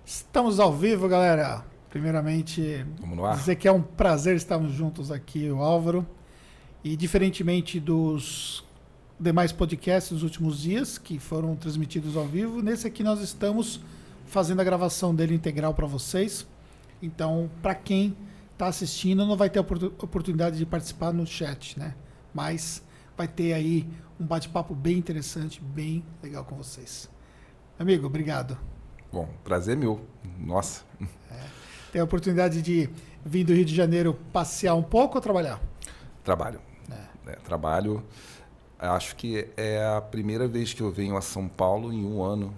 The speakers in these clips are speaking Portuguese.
Estamos ao vivo, galera. Primeiramente, Vamos no ar? dizer que é um prazer estarmos juntos aqui, o Álvaro. E diferentemente dos demais podcasts dos últimos dias, que foram transmitidos ao vivo, nesse aqui nós estamos fazendo a gravação dele integral para vocês. Então, para quem está assistindo, não vai ter oportunidade de participar no chat, né? Mas vai ter aí um bate-papo bem interessante, bem legal com vocês. Amigo, obrigado. Bom, prazer meu. Nossa. Tem a oportunidade de vir do Rio de Janeiro passear um pouco ou trabalhar? Trabalho. Trabalho. Acho que é a primeira vez que eu venho a São Paulo em um ano.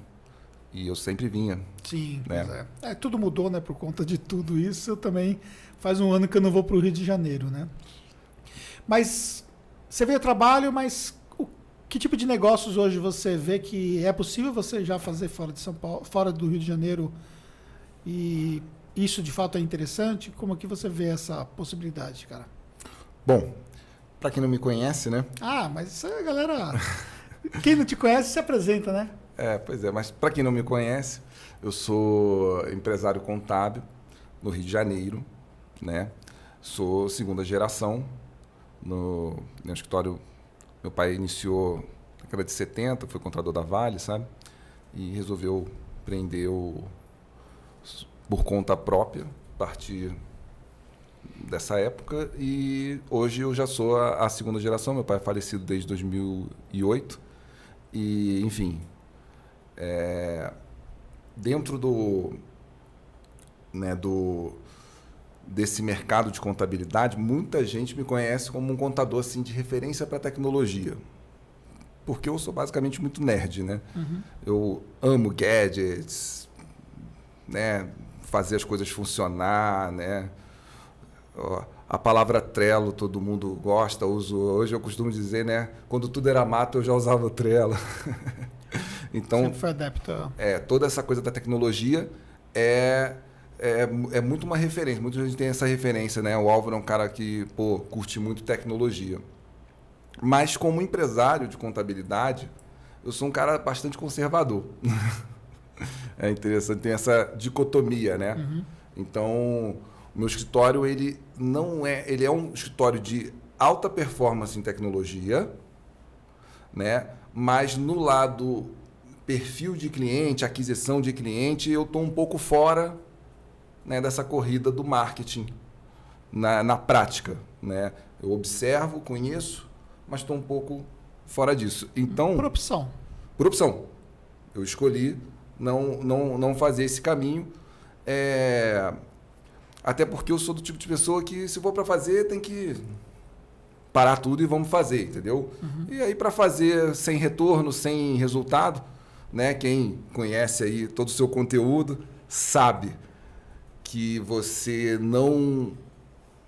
E eu sempre vinha. Sim, né? Pois é. Tudo mudou, né? Por conta de tudo isso. Eu também faz um ano que eu não vou para o Rio de Janeiro, né? Mas você veio ao trabalho, mas que tipo de negócios hoje você vê que é possível você já fazer fora de São Paulo, fora do Rio de Janeiro? E isso de fato é interessante? Como que você vê essa possibilidade, cara? Bom, para quem não me conhece, né? Ah, mas isso aí, galera. Quem não te conhece se apresenta, né? Pois é, mas para quem não me conhece, eu sou empresário contábil no Rio de Janeiro, né? Sou segunda geração no escritório. Meu pai iniciou na década de 70, foi contador da Vale, sabe? E resolveu empreender por conta própria, a partir dessa época. E hoje eu já sou a segunda geração. Meu pai é falecido desde 2008. E, enfim, dentro desse mercado de contabilidade, muita gente me conhece como um contador assim, de referência para tecnologia. Porque eu sou basicamente muito nerd, né? Uhum. Eu amo gadgets, né? Fazer as coisas funcionar, né? A palavra Trello todo mundo gosta, uso. Hoje eu costumo dizer, né? Quando tudo era mato, eu já usava o Trello. Então, sempre foi adepto. Toda essa coisa da tecnologia é muito uma referência. Muita gente tem essa referência, né? O Álvaro é um cara que, curte muito tecnologia. Mas como empresário de contabilidade, eu sou um cara bastante conservador. É interessante, tem essa dicotomia, né? Uhum. Então, o meu escritório, ele é um escritório de alta performance em tecnologia, né? Mas no lado perfil de cliente, aquisição de cliente, eu estou um pouco fora, né, dessa corrida do marketing na prática, né? Eu observo, conheço, mas estou um pouco fora disso. Então, por opção. Por opção. Eu escolhi não fazer esse caminho, até porque eu sou do tipo de pessoa que, se for para fazer, tem que parar tudo e vamos fazer, entendeu? Uhum. E aí, para fazer sem retorno, sem resultado, né? Quem conhece aí todo o seu conteúdo sabe que você não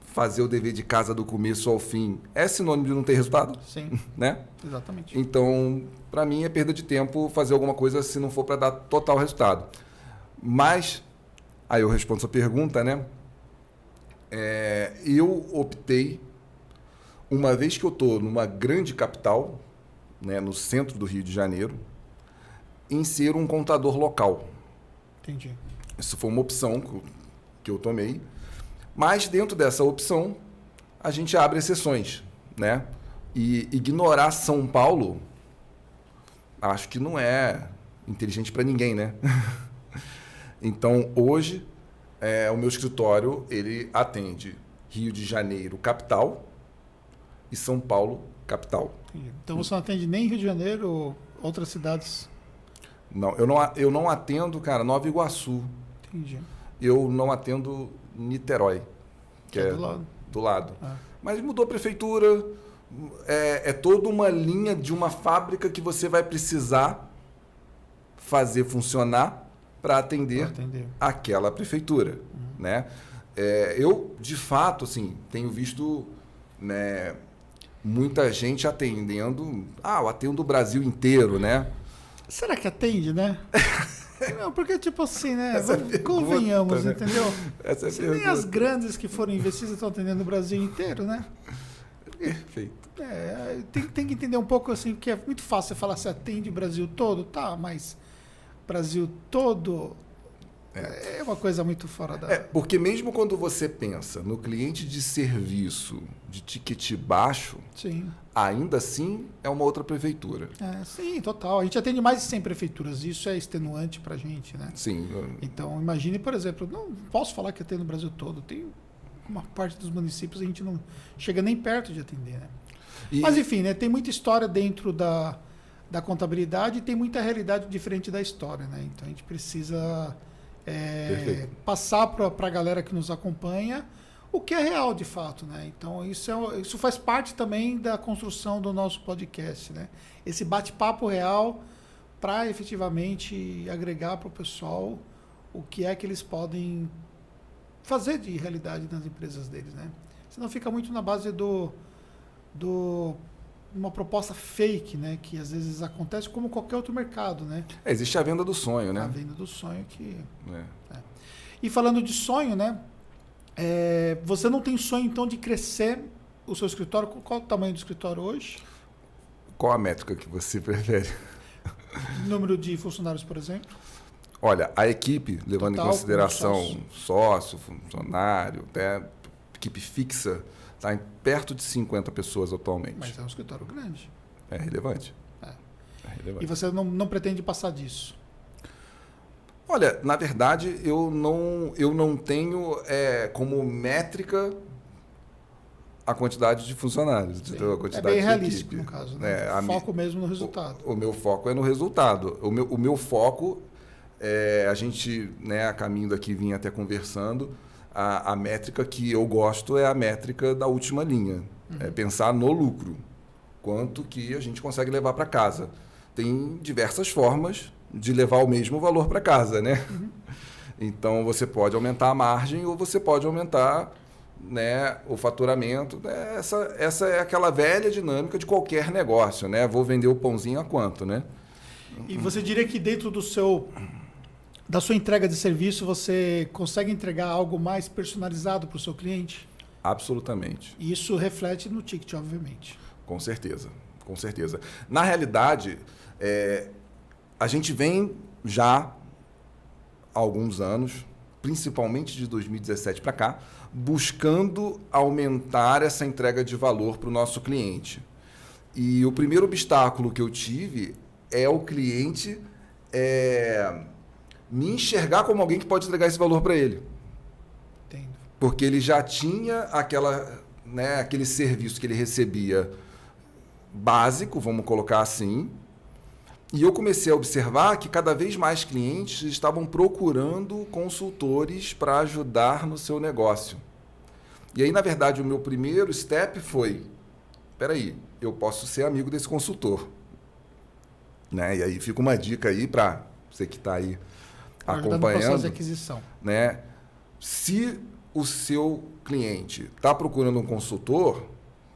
fazer o dever de casa do começo ao fim é sinônimo de não ter resultado. Sim, né? Exatamente. Então, para mim, é perda de tempo fazer alguma coisa se não for para dar total resultado. Mas, aí eu respondo a sua pergunta, né? Eu optei, uma vez que eu estou numa grande capital, né, no centro do Rio de Janeiro, em ser um contador local. Entendi. Isso foi uma opção que eu tomei. Mas dentro dessa opção, a gente abre exceções, né? E ignorar São Paulo, acho que não é inteligente para ninguém, né? Então, hoje, o meu escritório, ele atende Rio de Janeiro, capital, e São Paulo, capital. Então, você não atende nem Rio de Janeiro ou outras cidades? Não, eu não atendo, cara, Nova Iguaçu. Entendi. Eu não atendo Niterói, que é do lado. Mas mudou a prefeitura, é toda uma linha de uma fábrica que você vai precisar fazer funcionar para atender aquela prefeitura. Né? Eu, de fato, assim, tenho visto, né, muita gente atendendo. Eu atendo o Brasil inteiro, né? Será que atende, né? Não, porque, tipo assim, né? Convenhamos, né? Entendeu? Essa é se nem as grandes que foram investidas estão atendendo o Brasil inteiro, né? Perfeito. Tem que entender um pouco assim, porque é muito fácil você falar se atende o Brasil todo, tá, mas Brasil todo É uma coisa muito fora da... Porque mesmo quando você pensa no cliente de serviço de ticket baixo, Sim. ainda assim é uma outra prefeitura. Sim, total. A gente atende mais de 100 prefeituras, isso é extenuante pra gente, né? Sim. Então, imagine, por exemplo, não posso falar que atendo no Brasil todo, tem uma parte dos municípios a gente não chega nem perto de atender, né? Mas enfim, né, tem muita história dentro da contabilidade e tem muita realidade diferente da história, né? Então a gente precisa passar para a galera que nos acompanha o que é real de fato, né? Então isso faz parte também da construção do nosso podcast, né? Esse bate-papo real para efetivamente agregar para o pessoal o que é que eles podem fazer de realidade nas empresas deles, né? Senão fica muito na base uma proposta fake, né? Que às vezes acontece como qualquer outro mercado, né? Existe a venda do sonho, né? A venda do sonho que... E falando de sonho, né? Você não tem sonho, então, de crescer o seu escritório? Qual o tamanho do escritório hoje? Qual a métrica que você prefere? Número de funcionários, por exemplo? Olha, a equipe, levando Total, em consideração sócio, funcionário, até equipe fixa, está em perto de 50 pessoas atualmente. Mas é um escritório grande. É relevante. É relevante. E você não pretende passar disso? Olha, na verdade, eu não tenho como métrica a quantidade de funcionários. A quantidade bem de realístico, equipe. no caso. Né? O foco mesmo no resultado. O meu foco é no resultado. O meu foco, a gente, né, a caminho daqui vinha até conversando, a métrica que eu gosto é a métrica da última linha. É pensar no lucro. Quanto que a gente consegue levar para casa. Tem diversas formas de levar o mesmo valor para casa, né? Então, você pode aumentar a margem ou você pode aumentar, né, o faturamento. Essa é aquela velha dinâmica de qualquer negócio, né? Vou vender o pãozinho a quanto, né? E você diria que dentro da sua entrega de serviço, você consegue entregar algo mais personalizado para o seu cliente? Absolutamente. E isso reflete no ticket, obviamente. Com certeza, com certeza. Na realidade, a gente vem já há alguns anos, principalmente de 2017 para cá, buscando aumentar essa entrega de valor para o nosso cliente. E o primeiro obstáculo que eu tive é o cliente me enxergar como alguém que pode entregar esse valor para ele. Entendo. Porque ele já tinha aquele serviço que ele recebia básico, vamos colocar assim, e eu comecei a observar que cada vez mais clientes estavam procurando consultores para ajudar no seu negócio. E aí, na verdade, o meu primeiro step foi, peraí, eu posso ser amigo desse consultor. Né? E aí fica uma dica aí para você que está aí acompanhando. No processo de aquisição. Né? Se o seu cliente está procurando um consultor,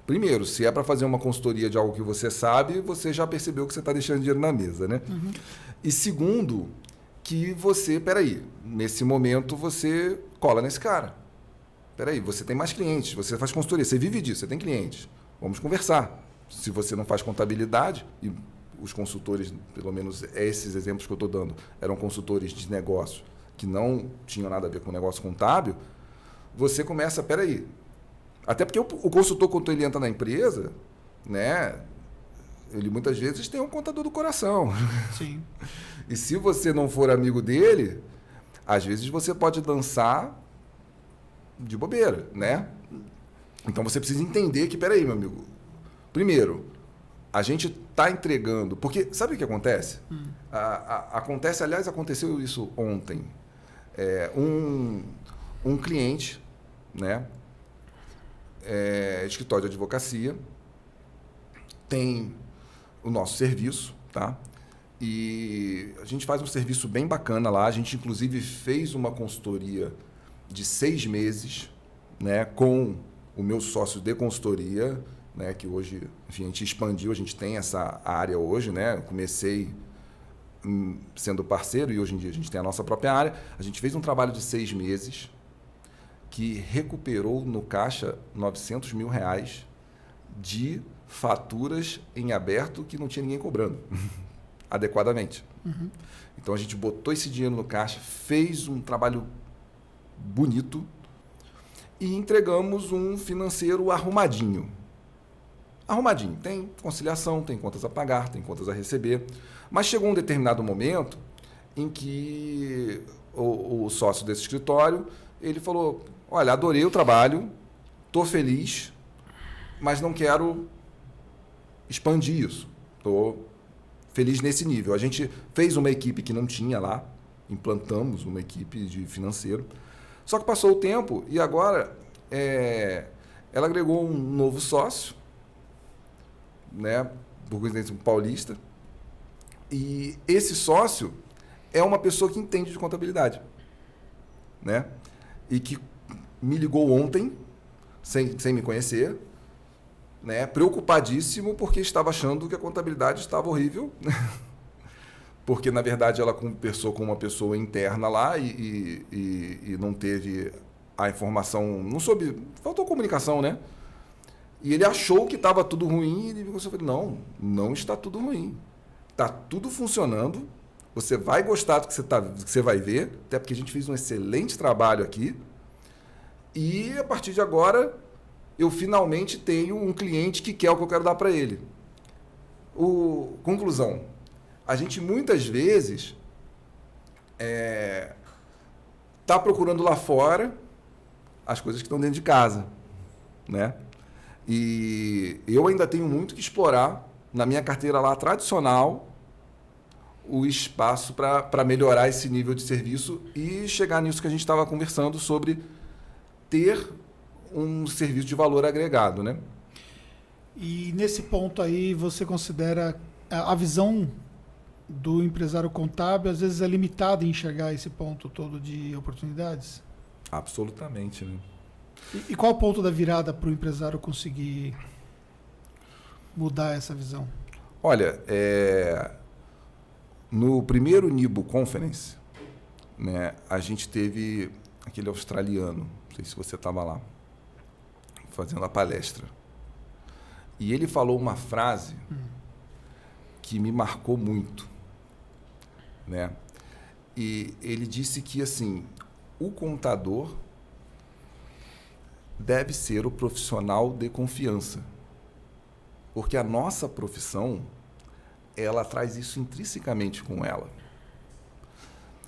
primeiro, se é para fazer uma consultoria de algo que você sabe, você já percebeu que você está deixando dinheiro na mesa, né? E segundo, que você, peraí, nesse momento você cola nesse cara. Peraí, você tem mais clientes, você faz consultoria, você vive disso, você tem clientes. Vamos conversar. Se você não faz contabilidade, e os consultores, pelo menos esses exemplos que eu estou dando, eram consultores de negócio que não tinham nada a ver com negócio contábil, você começa, peraí. Até porque o consultor, quando ele entra na empresa, né, ele muitas vezes tem um contador do coração. Sim. E se você não for amigo dele, às vezes você pode dançar de bobeira, né? Então você precisa entender que, peraí, meu amigo, primeiro, a gente está entregando... Porque sabe o que acontece? Aconteceu isso ontem. Um cliente, né? Escritório de advocacia, tem o nosso serviço, tá? E a gente faz um serviço bem bacana lá. A gente, inclusive, fez uma consultoria de 6 meses, né, com o meu sócio de consultoria, né, que hoje, enfim, a gente expandiu, a gente tem essa área hoje, né? Eu comecei sendo parceiro e hoje em dia a gente tem a nossa própria área. A gente fez um trabalho de 6 meses que recuperou no caixa R$900 mil de faturas em aberto que não tinha ninguém cobrando. adequadamente. Então a gente botou esse dinheiro no caixa, fez um trabalho bonito e entregamos um financeiro arrumadinho. Arrumadinho. Tem conciliação, tem contas a pagar, tem contas a receber. Mas chegou um determinado momento em que o sócio desse escritório, ele falou, olha, adorei o trabalho, estou feliz, mas não quero expandir isso. Estou feliz nesse nível. A gente fez uma equipe que não tinha lá, implantamos uma equipe de financeiro. Só que passou o tempo e agora ela agregou um novo sócio, né, por coincidência, um paulista, e esse sócio é uma pessoa que entende de contabilidade, né, e que me ligou ontem, sem me conhecer, né, preocupadíssimo porque estava achando que a contabilidade estava horrível, porque, na verdade, ela conversou com uma pessoa interna lá e não teve a informação, não soube, faltou comunicação, né? E ele achou que estava tudo ruim e ele falou, não está tudo ruim. Está tudo funcionando, você vai gostar do que você vai ver, até porque a gente fez um excelente trabalho aqui. E, a partir de agora, eu finalmente tenho um cliente que quer o que eu quero dar para ele. Conclusão, a gente muitas vezes está procurando lá fora as coisas que estão dentro de casa, né? E eu ainda tenho muito que explorar na minha carteira lá tradicional o espaço para melhorar esse nível de serviço e chegar nisso que a gente estava conversando sobre ter um serviço de valor agregado, né? E nesse ponto aí você considera a visão do empresário contábil às vezes é limitada em enxergar esse ponto todo de oportunidades? Absolutamente, né? E qual o ponto da virada para o empresário conseguir mudar essa visão? Olha, no primeiro NIBO Conference, né, a gente teve aquele australiano, não sei se você estava lá, fazendo a palestra. E ele falou uma frase que me marcou muito, né? E ele disse que, assim, o contador deve ser o profissional de confiança. Porque a nossa profissão, ela traz isso intrinsecamente com ela.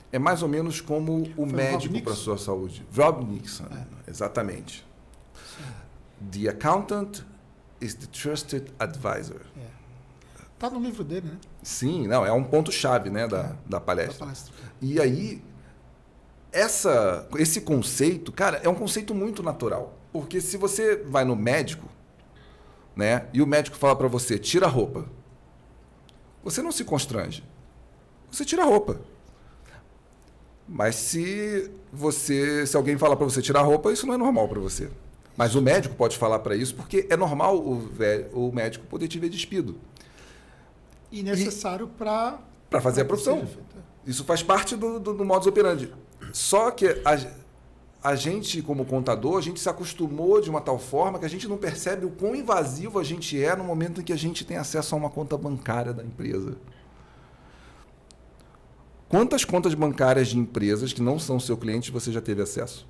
É mais ou menos como o médico para a sua saúde. Rob Nixon, exatamente. Sim. The accountant is the trusted advisor. Está no livro dele, né? Sim, não, é um ponto-chave, né, da palestra. E aí, esse conceito, cara, é um conceito muito natural. Porque se você vai no médico, né, e o médico fala para você, tira a roupa, você não se constrange. Você tira a roupa. Mas se alguém falar para você tirar a roupa, isso não é normal para você. Mas o médico pode falar para isso porque é normal o médico poder te ver despido. E necessário para fazer a profissão. Isso faz parte do modus operandi. Só que a gente, como contador, a gente se acostumou de uma tal forma que a gente não percebe o quão invasivo a gente é no momento em que a gente tem acesso a uma conta bancária da empresa. Quantas contas bancárias de empresas que não são seu cliente você já teve acesso?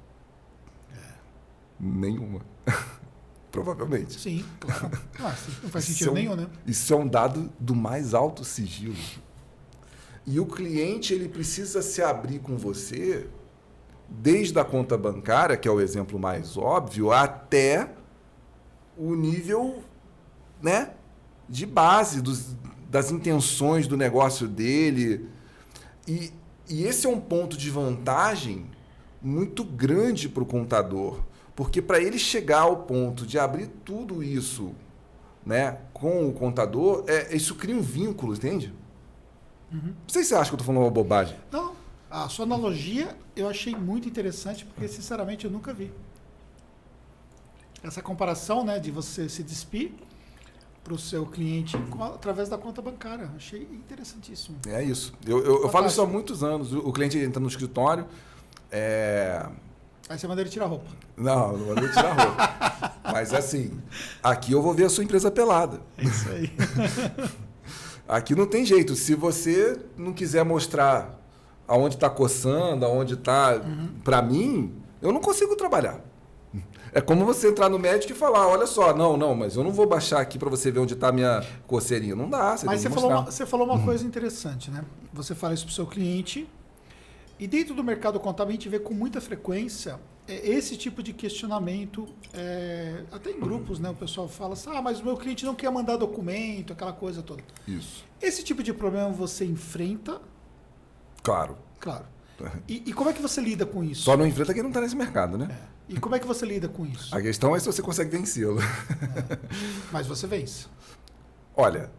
Nenhuma. Provavelmente. Sim, claro. Não faz sentido nenhum, né? Isso é um dado do mais alto sigilo. E o cliente ele precisa se abrir com você desde a conta bancária, que é o exemplo mais óbvio, até o nível, né, de base das intenções do negócio dele. E esse é um ponto de vantagem muito grande para o contador, porque para ele chegar ao ponto de abrir tudo isso, né, com o contador, isso cria um vínculo, entende? Não sei se você acha que eu estou falando uma bobagem. Não, a sua analogia eu achei muito interessante, porque sinceramente eu nunca vi. Essa comparação, né, de você se despir para o seu cliente através da conta bancária. Achei interessantíssimo. É isso. Eu falo isso há muitos anos. O cliente entra no escritório. Aí você manda ele tirar a roupa. Não manda ele tirar a roupa. Mas assim, aqui eu vou ver a sua empresa pelada. É isso aí. Aqui não tem jeito. Se você não quiser mostrar aonde está coçando, aonde está... Para mim, eu não consigo trabalhar. É como você entrar no médico e falar, olha só, não, mas eu não vou baixar aqui para você ver onde está a minha coceirinha. Não dá, mas você falou uma coisa interessante, né? Você fala isso para o seu cliente e dentro do mercado contábil a gente vê com muita frequência esse tipo de questionamento, até em grupos, né? O pessoal fala assim, mas o meu cliente não quer mandar documento, aquela coisa toda. Isso. Esse tipo de problema você enfrenta? Claro. E como é que você lida com isso? Só não enfrenta quem não está nesse mercado, né? E como é que você lida com isso? A questão é se você consegue vencê-lo. Mas você vence. Olha,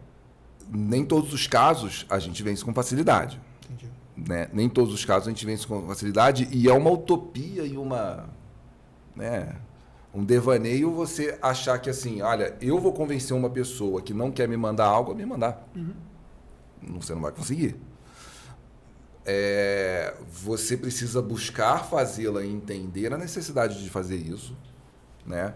nem todos os casos a gente vence com facilidade. Entendi. Né? Nem todos os casos a gente vence com facilidade e é uma utopia e um devaneio você achar que assim, olha, eu vou convencer uma pessoa que não quer me mandar algo a me mandar. Você não vai conseguir. Você precisa buscar fazê-la entender a necessidade de fazer isso, né?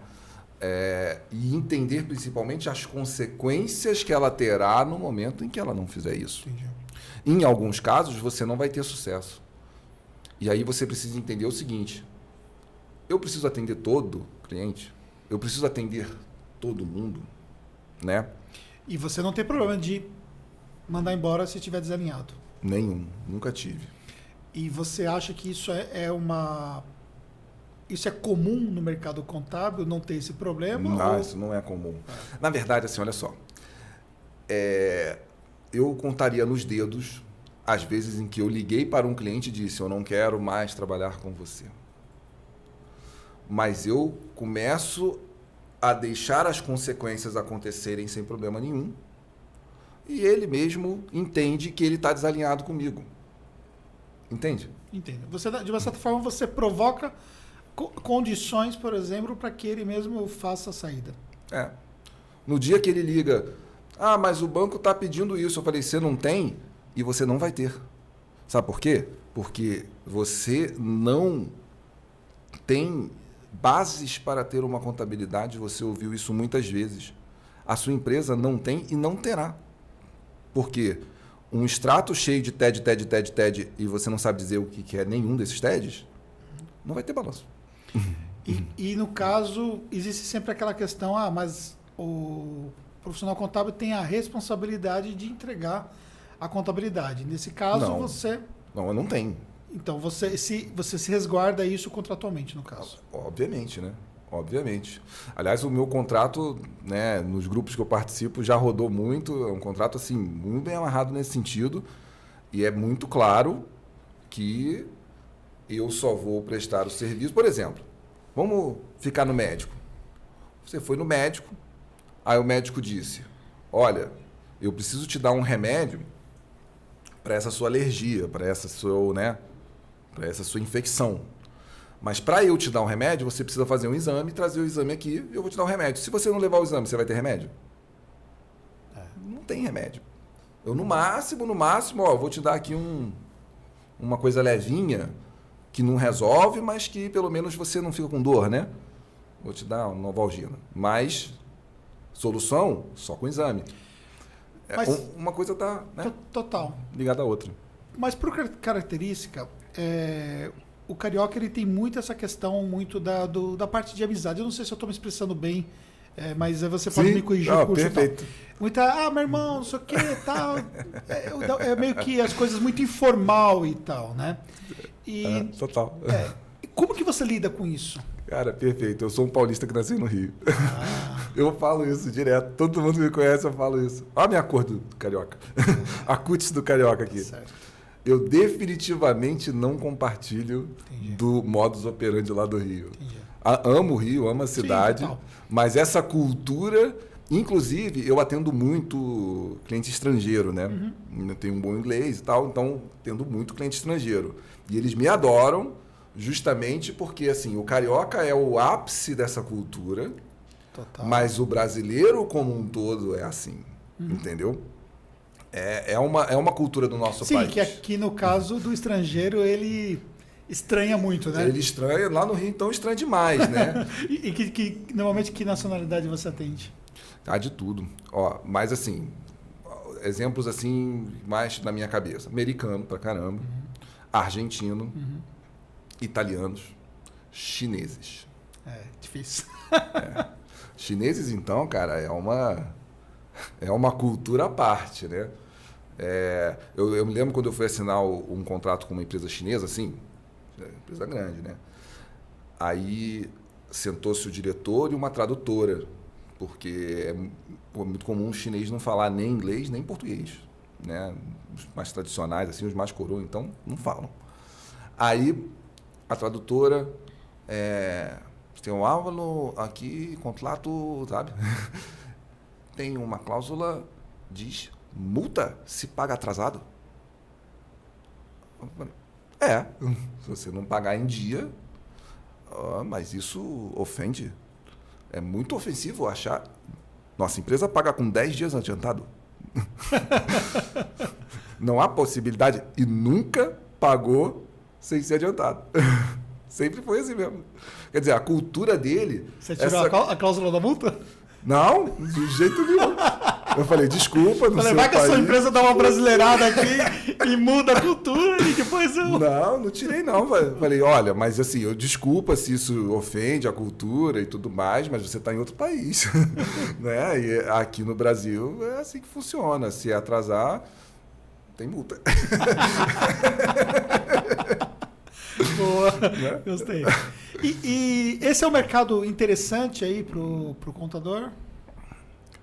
E entender principalmente as consequências que ela terá no momento em que ela não fizer isso. Entendi. Em alguns casos, você não vai ter sucesso. E aí você precisa entender o seguinte, eu preciso atender todo cliente, eu preciso atender todo mundo, né? E você não tem problema de mandar embora se estiver desalinhado? Nenhum, nunca tive. E você acha que isso isso é comum no mercado contábil, não ter esse problema? Não, isso não é comum. Na verdade, assim, olha só. Eu contaria nos dedos as vezes em que eu liguei para um cliente e disse, eu não quero mais trabalhar com você. Mas eu começo a deixar as consequências acontecerem sem problema nenhum. E ele mesmo entende que ele está desalinhado comigo. Entende? Entendo. De uma certa forma, você provoca condições, por exemplo, para que ele mesmo faça a saída. No dia que ele liga, mas o banco está pedindo isso. Eu falei, você não tem e você não vai ter. Sabe por quê? Porque você não tem bases para ter uma contabilidade. Você ouviu isso muitas vezes. A sua empresa não tem e não terá. Porque um extrato cheio de TED, e você não sabe dizer o que é nenhum desses TEDs, não vai ter balanço. E no caso, existe sempre aquela questão, mas o profissional contábil tem a responsabilidade de entregar a contabilidade. Nesse caso, você... Não, eu não tenho. Então, você se resguarda isso contratualmente, no caso. Obviamente, né? Obviamente. Aliás, o meu contrato, né, nos grupos que eu participo, já rodou muito. É um contrato assim, muito bem amarrado nesse sentido. E é muito claro que eu só vou prestar o serviço. Por exemplo, vamos ficar no médico. Você foi no médico, aí o médico disse, olha, eu preciso te dar um remédio para essa sua alergia, para essa sua infecção. Mas para eu te dar um remédio, você precisa fazer um exame, trazer o exame aqui, eu vou te dar um remédio. Se você não levar o exame, você vai ter remédio? Não tem remédio. Eu no máximo, vou te dar aqui uma coisa levinha, que não resolve, mas que pelo menos você não fica com dor, né? Vou te dar uma Novalgina. Mas solução só com exame. Mas uma coisa está total ligada à outra. Mas por característica, o carioca ele tem muito essa questão muito da parte de amizade. Eu não sei se eu estou me expressando bem, mas você pode me corrigir o curso. Perfeito. Muita, meu irmão, não sei o que tal. É meio que as coisas muito informal e tal, né? Total. Como que você lida com isso? Cara, perfeito. Eu sou um paulista que nasceu no Rio. Eu falo isso direto. Todo mundo que me conhece, eu falo isso. Olha a minha cor do carioca. A cutis do carioca aqui. Certo. Eu definitivamente não compartilho do modus operandi lá do Rio. Amo o Rio, amo a cidade, mas essa cultura... Inclusive, eu atendo muito cliente estrangeiro, né? Eu tenho um bom inglês e tal, então atendo muito cliente estrangeiro. E eles me adoram justamente porque, assim, o carioca é o ápice dessa cultura, mas o brasileiro como um todo é assim, entendeu? É uma cultura do nosso país. Sim, que aqui no caso do estrangeiro, ele estranha muito, né? Ele estranha, lá no Rio então estranha demais, né? Normalmente que nacionalidade você atende? De tudo. Mas assim, exemplos assim, mais na minha cabeça. Americano pra caramba, argentino, italianos, chineses. Difícil. Chineses, então, cara, é uma cultura à parte, né? Eu me lembro quando eu fui assinar um contrato com uma empresa chinesa, assim, empresa grande, né? Aí sentou-se o diretor e uma tradutora, porque é muito comum o chinês não falar nem inglês nem português, né? Os mais tradicionais, assim, os mais coroa, então não falam. Aí a tradutora tem um Álvaro aqui, contrato, sabe? Tem uma cláusula, diz multa se paga atrasado. Se você não pagar em dia, mas isso ofende. É muito ofensivo achar. Nossa empresa paga com 10 dias adiantado. Não há possibilidade. E nunca pagou sem ser adiantado. Sempre foi assim mesmo. Quer dizer, a cultura dele... Você tirou a cláusula da multa? Não, de jeito nenhum. Eu falei, desculpa, no seu vai que país... a sua empresa dá uma brasileirada aqui e muda a cultura e depois eu... Não tirei não. Falei, olha, mas assim, eu desculpa se isso ofende a cultura e tudo mais, mas você está em outro país. Né? E aqui no Brasil é assim que funciona. Se atrasar, tem multa. Boa, né? Gostei. E esse é um mercado interessante aí pro contador?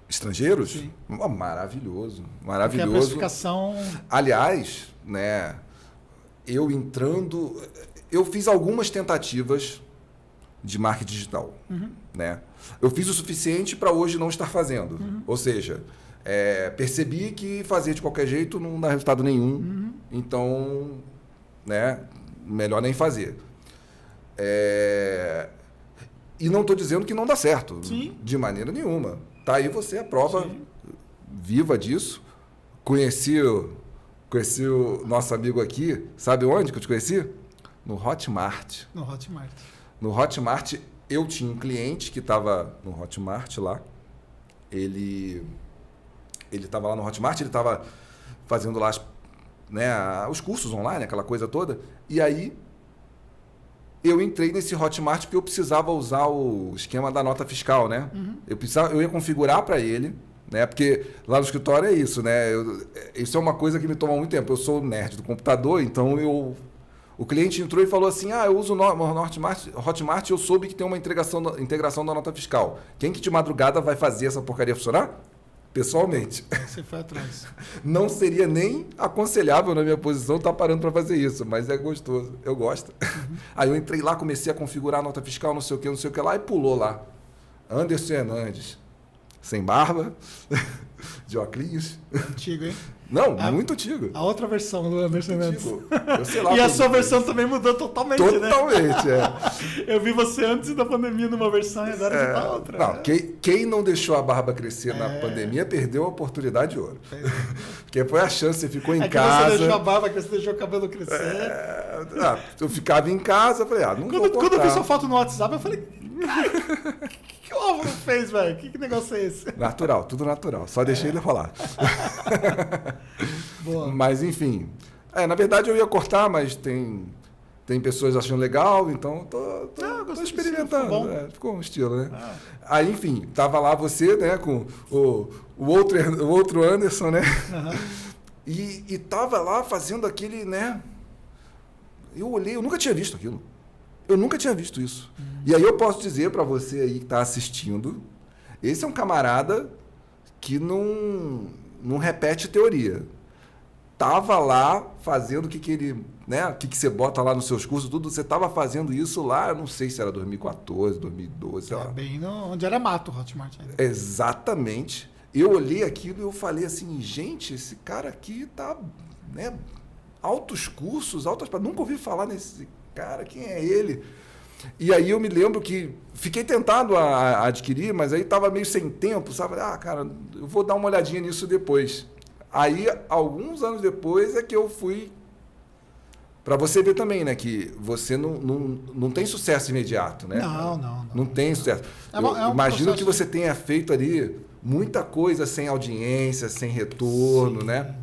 Estrangeiros? Sim. Maravilhoso. Porque a precificação... Aliás, né, eu fiz algumas tentativas de marketing digital. Né? Eu fiz o suficiente para hoje não estar fazendo. Ou seja, percebi que fazer de qualquer jeito não dá resultado nenhum. Então, né, melhor nem fazer. E não estou dizendo que não dá certo. Sim. De maneira nenhuma. Tá aí você a prova viva disso. Conheci o nosso amigo aqui. Sabe onde que eu te conheci? No Hotmart. No Hotmart. No Hotmart, eu tinha um cliente que estava no Hotmart lá. Ele estava lá no Hotmart, ele estava fazendo lá os cursos online, aquela coisa toda. E aí, eu entrei nesse Hotmart porque eu precisava usar o esquema da nota fiscal, né? Eu ia configurar para ele, né? Porque lá no escritório é isso, né? Isso é uma coisa que me toma muito tempo. Eu sou nerd do computador, então o cliente entrou e falou assim, eu uso o Hotmart e eu soube que tem uma integração da nota fiscal. Quem que de madrugada vai fazer essa porcaria funcionar? Pessoalmente. Você foi atrás. Não seria nem aconselhável na minha posição estar parando para fazer isso, mas é gostoso, eu gosto. Aí eu entrei lá, comecei a configurar a nota fiscal, não sei o que lá, e pulou lá. Anderson Hernandes, sem barba, de óculos. Antigo, hein? Não, muito antigo. A outra versão do Anderson Hernandes. Eu sei lá e a sua versão também mudou totalmente, né? Totalmente, Eu vi você antes da pandemia numa versão e agora você tá outra. Não, quem não deixou a barba crescer na pandemia perdeu a oportunidade de ouro. Porque foi a chance, você ficou em casa. Você deixou a barba crescer, você deixou o cabelo crescer. Eu ficava em casa, falei, não vou cortar. Quando eu vi sua foto no WhatsApp, eu falei, o que o Álvaro fez, velho? Que negócio é esse? Natural, tudo natural. Só deixei ele rolar. Boa. Mas, enfim. Na verdade, eu ia cortar, mas tem pessoas achando legal, então tô experimentando. Ficou um estilo, né? Aí, enfim, tava lá você, né, com o outro Anderson, né? E tava lá fazendo aquele, né? Eu olhei, eu nunca tinha visto aquilo. Eu nunca tinha visto isso. E aí eu posso dizer para você aí que está assistindo, esse é um camarada que não repete teoria. Tava lá fazendo o que ele, né? O que você bota lá nos seus cursos, tudo. Você tava fazendo isso lá, eu não sei se era 2014, 2012, sei lá. Bem onde era mato o Hotmart ainda. Exatamente. Eu olhei aquilo e eu falei assim, gente, esse cara aqui tá, né? Altos cursos, nunca ouvi falar nesse cara, quem é ele? E aí eu me lembro que fiquei tentado a adquirir, mas aí estava meio sem tempo, sabe? Cara, eu vou dar uma olhadinha nisso depois. Aí, alguns anos depois, é que eu fui... Para você ver também, né? Que você não tem sucesso imediato, né? Não. Não tem sucesso. Eu imagino que você tenha feito ali muita coisa sem audiência, sem retorno, Sim. né?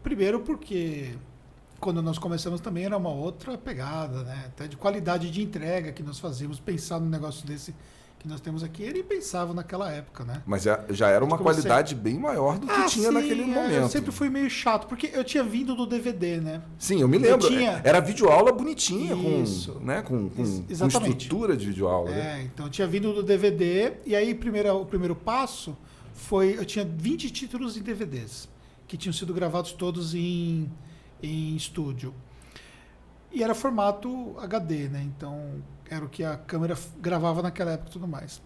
Primeiro porque quando nós começamos também era uma outra pegada, né? Até de qualidade de entrega que nós fazíamos, pensar num negócio desse que nós temos aqui, ele pensava naquela época, né? Mas já era uma qualidade bem maior do que tinha naquele momento. Eu sempre fui meio chato, porque eu tinha vindo do DVD, né? Sim, eu me lembro. Era videoaula bonitinha, Isso. com estrutura de videoaula. Né? Então eu tinha vindo do DVD, e aí o primeiro passo foi, eu tinha 20 títulos em DVDs, que tinham sido gravados todos em estúdio. E era formato HD, né? Então era o que a câmera gravava naquela época e tudo mais.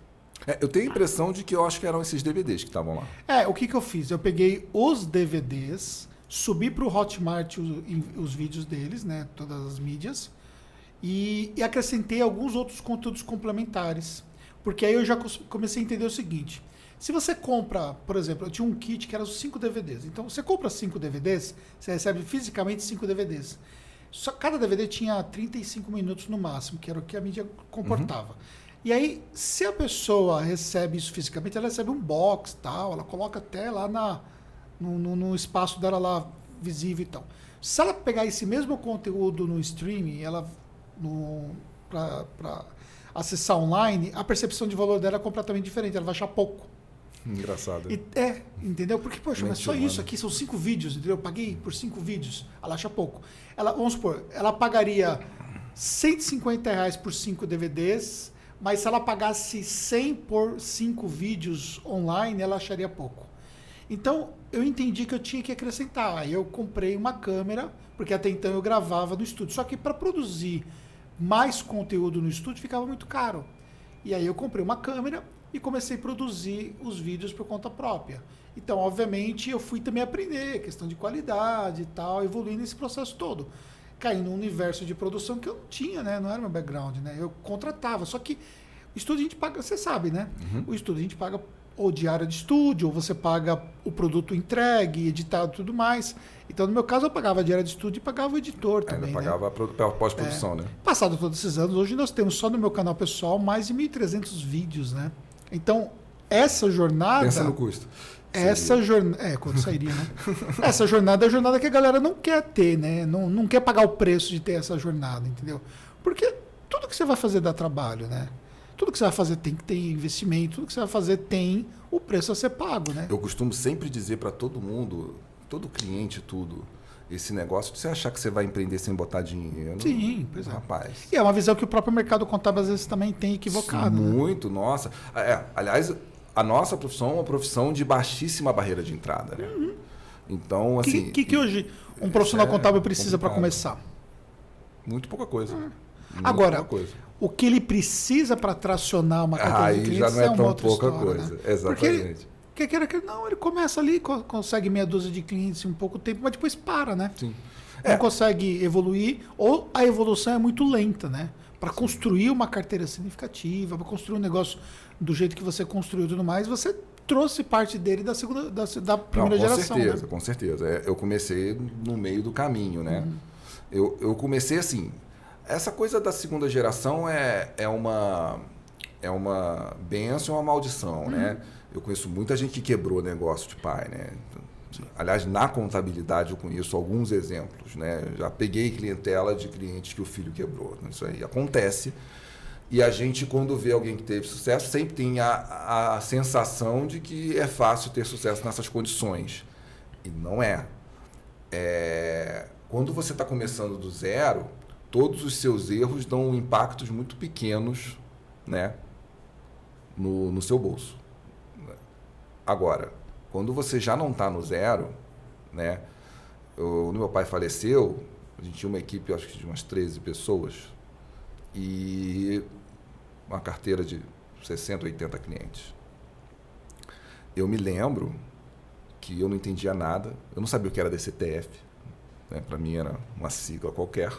Eu tenho a impressão de que eu acho que eram esses DVDs que estavam lá. O que eu fiz? Eu peguei os DVDs, subi para o Hotmart os vídeos deles, né? Todas as mídias, e acrescentei alguns outros conteúdos complementares. Porque aí eu já comecei a entender o seguinte. Se você compra, por exemplo, eu tinha um kit que era os 5 DVDs. Então, você compra 5 DVDs, você recebe fisicamente 5 DVDs. Cada DVD tinha 35 minutos no máximo, que era o que a mídia comportava. E aí, se a pessoa recebe isso fisicamente, ela recebe um box, tal, ela coloca até lá no espaço dela lá visível e tal. Se ela pegar esse mesmo conteúdo no streaming, para acessar online, a percepção de valor dela é completamente diferente, ela vai achar pouco. Engraçado. Entendeu? Porque, poxa, mas só isso aqui, são 5 vídeos, entendeu? Eu paguei por 5 vídeos, ela acha pouco. Vamos supor, ela pagaria R$150 por 5 DVDs, mas se ela pagasse 100 por 5 vídeos online, ela acharia pouco. Então, eu entendi que eu tinha que acrescentar. Aí eu comprei uma câmera, porque até então eu gravava no estúdio. Só que para produzir mais conteúdo no estúdio ficava muito caro. E aí eu comprei uma câmera e comecei a produzir os vídeos por conta própria. Então, obviamente, eu fui também aprender questão de qualidade e tal, evoluindo nesse processo todo. Caí num universo de produção que eu não tinha, né? Não era meu background, né? Eu contratava. Só que o estúdio a gente paga, você sabe, né? O estúdio a gente paga ou diária de estúdio, ou você paga o produto entregue, editado e tudo mais. Então, no meu caso, eu pagava a diária de estúdio e pagava o editor também. Pagava a pós-produção, né? Passado todos esses anos, hoje nós temos só no meu canal pessoal mais de 1.300 vídeos, né? Então, essa jornada... Pensa no custo. Essa jornada... quando sairia, né? Essa jornada é a jornada que a galera não quer ter, né? Não quer pagar o preço de ter essa jornada, entendeu? Porque tudo que você vai fazer dá trabalho, né? Tudo que você vai fazer tem que ter investimento, tudo que você vai fazer tem o preço a ser pago, né? Eu costumo sempre dizer para todo mundo, todo cliente, esse negócio de você achar que você vai empreender sem botar dinheiro. Sim, pois é. Rapaz. E é uma visão que o próprio mercado contábil às vezes também tem equivocado. Muito, né? Nossa. Aliás, a nossa profissão é uma profissão de baixíssima barreira de entrada, né? Então, assim... O que hoje um profissional contábil precisa para começar? Muito pouca coisa. Agora, o que ele precisa para tracionar uma carteira de clientes já não é uma tão outra pouca história, coisa. né? Exatamente. Ele começa ali, consegue meia dúzia de clientes em pouco tempo, mas depois para, né? Sim. Não consegue evoluir, ou a evolução é muito lenta, né? Para construir uma carteira significativa, para construir um negócio do jeito que você construiu e tudo mais, você trouxe parte dele da primeira geração. Com certeza. Eu comecei no meio do caminho, né? Eu comecei assim... Essa coisa da segunda geração é uma bênção ou uma maldição, né? Eu conheço muita gente que quebrou negócio de pai, né? Aliás, na contabilidade eu conheço alguns exemplos, né? Eu já peguei clientela de clientes que o filho quebrou. Isso aí acontece. E a gente, quando vê alguém que teve sucesso, sempre tem a sensação de que é fácil ter sucesso nessas condições. E não é. Quando você está começando do zero, todos os seus erros dão impactos muito pequenos, né, no seu bolso. Agora, quando você já não está no zero, né, quando meu pai faleceu, a gente tinha uma equipe, acho que de umas 13 pessoas, e uma carteira de 60, 80 clientes. Eu me lembro que eu não entendia nada, eu não sabia o que era DCTF, né, para mim era uma sigla qualquer.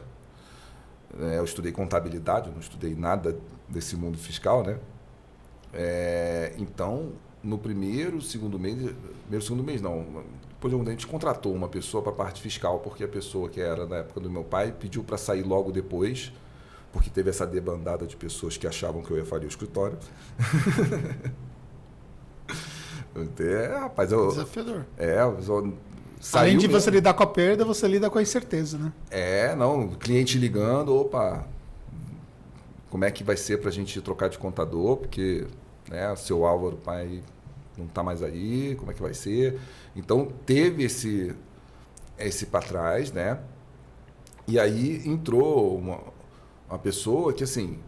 Eu estudei contabilidade, eu não estudei nada desse mundo fiscal, né? Então, no segundo mês não, depois de um tempo a gente contratou uma pessoa para a parte fiscal, porque a pessoa que era na época do meu pai pediu para sair logo depois, porque teve essa debandada de pessoas que achavam que eu ia falir o escritório. Rapaz, Desafiador. Saiu Além de mesmo. você lidar com a perda, você lida com a incerteza, né? Cliente ligando, opa, como é que vai ser para a gente trocar de contador, porque o seu Álvaro, pai, não está mais aí, como é que vai ser? Então, teve esse para trás, né? E aí entrou uma pessoa que, assim,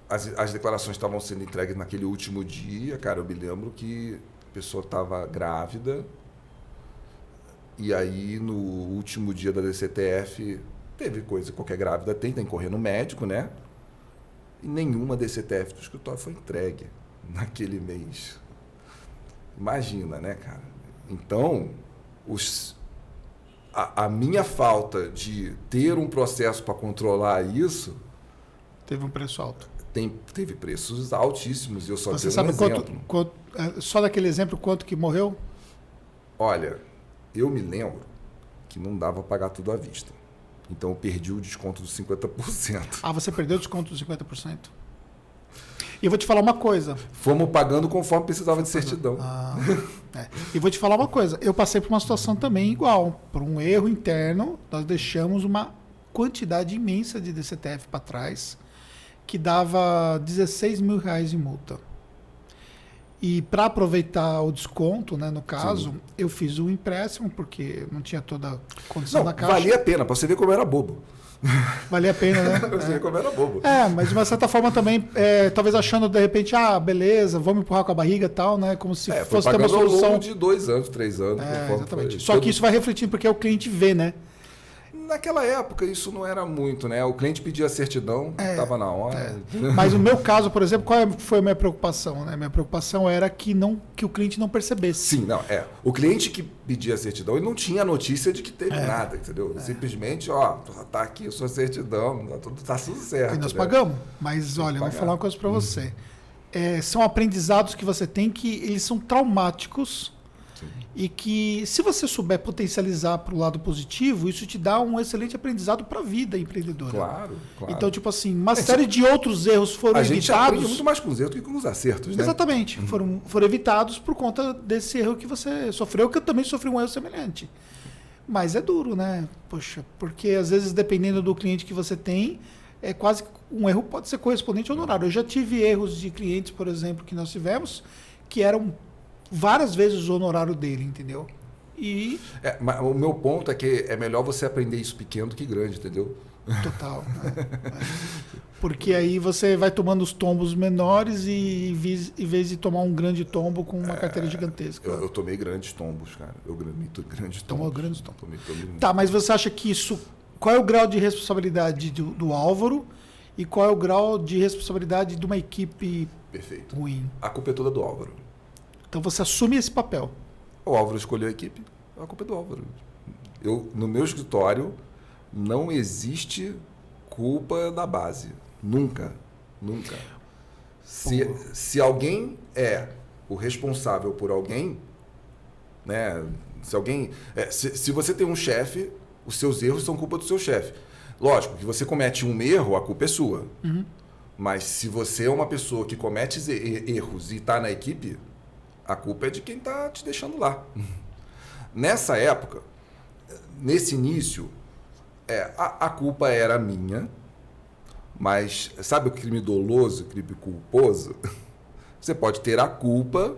as declarações estavam sendo entregues naquele último dia, cara, eu me lembro que a pessoa estava grávida. E aí, no último dia da DCTF, teve coisa que qualquer grávida tem que correr no médico, né? E nenhuma DCTF do escritório foi entregue naquele mês. Imagina, né, cara? Então, a minha falta de ter um processo para controlar isso... Teve um preço alto. Teve preços altíssimos. Eu só Você dei um sabe exemplo. Só daquele exemplo, quanto que morreu? Olha... Eu me lembro que não dava para pagar tudo à vista. Então, eu perdi o desconto dos 50%. Ah, você perdeu o desconto dos 50%? E eu vou te falar uma coisa. Fomos pagando conforme precisava de certidão. E vou te falar uma coisa. Eu passei por uma situação também igual. Por um erro interno, nós deixamos uma quantidade imensa de DCTF para trás, que dava R$16 mil em multa. E para aproveitar o desconto, né, no caso, sim, eu fiz um empréstimo, porque não tinha toda a condição da caixa. Valia a pena, para você ver como eu era bobo. Valia a pena, né? Pra você ver como eu era bobo. Mas de uma certa forma também, talvez achando de repente, beleza, vamos empurrar com a barriga e tal, né? Como se fosse ter uma solução. Ao longo de 2 anos, 3 anos. Exatamente. Só que isso vai refletindo, porque é o cliente vê, né? Naquela época, isso não era muito, né? O cliente pedia a certidão, estava na hora. Mas no meu caso, por exemplo, qual foi a minha preocupação? Né? Minha preocupação era que o cliente não percebesse. Sim, o cliente que pedia a certidão, ele não tinha notícia de que teve nada, entendeu? Simplesmente, tá aqui a sua certidão, tá tudo certo. E nós pagamos. Mas, olha, eu vou falar uma coisa para você. São aprendizados que você tem que eles são traumáticos. Sim. E que, se você souber potencializar para o lado positivo, isso te dá um excelente aprendizado para a vida empreendedora. Claro. Então, tipo assim, uma série de outros erros foram evitados. A gente aprende muito mais com os erros do que com os acertos, né? Exatamente. Foram evitados por conta desse erro que você sofreu, que eu também sofri um erro semelhante. Mas é duro, né? Poxa, porque às vezes, dependendo do cliente que você tem, quase um erro pode ser correspondente ao honorário. Eu já tive erros de clientes, por exemplo, que nós tivemos, que eram várias vezes o honorário dele, entendeu? Mas o meu ponto é que é melhor você aprender isso pequeno do que grande, entendeu? Total. Porque aí você vai tomando os tombos menores e em vez de tomar um grande tombo com uma carteira gigantesca. Eu tomei grandes tombos, cara. Grandes tombos. Tomou grandes tombos. Tá, mas você acha que isso... Qual é o grau de responsabilidade do Álvaro e qual é o grau de responsabilidade de uma equipe Perfeito. ruim? A culpa é toda do Álvaro. Então você assume esse papel. O Álvaro escolheu a equipe, a culpa é do Álvaro. No meu escritório, não existe culpa da base. Nunca. Se alguém é o responsável por alguém, né? Se você tem um chefe, os seus erros são culpa do seu chefe. Lógico que você comete um erro, a culpa é sua. Uhum. Mas se você é uma pessoa que comete erros e está na equipe, a culpa é de quem está te deixando lá. Nessa época, nesse início, a culpa era minha, mas sabe o crime doloso, o crime culposo? Você pode ter a culpa,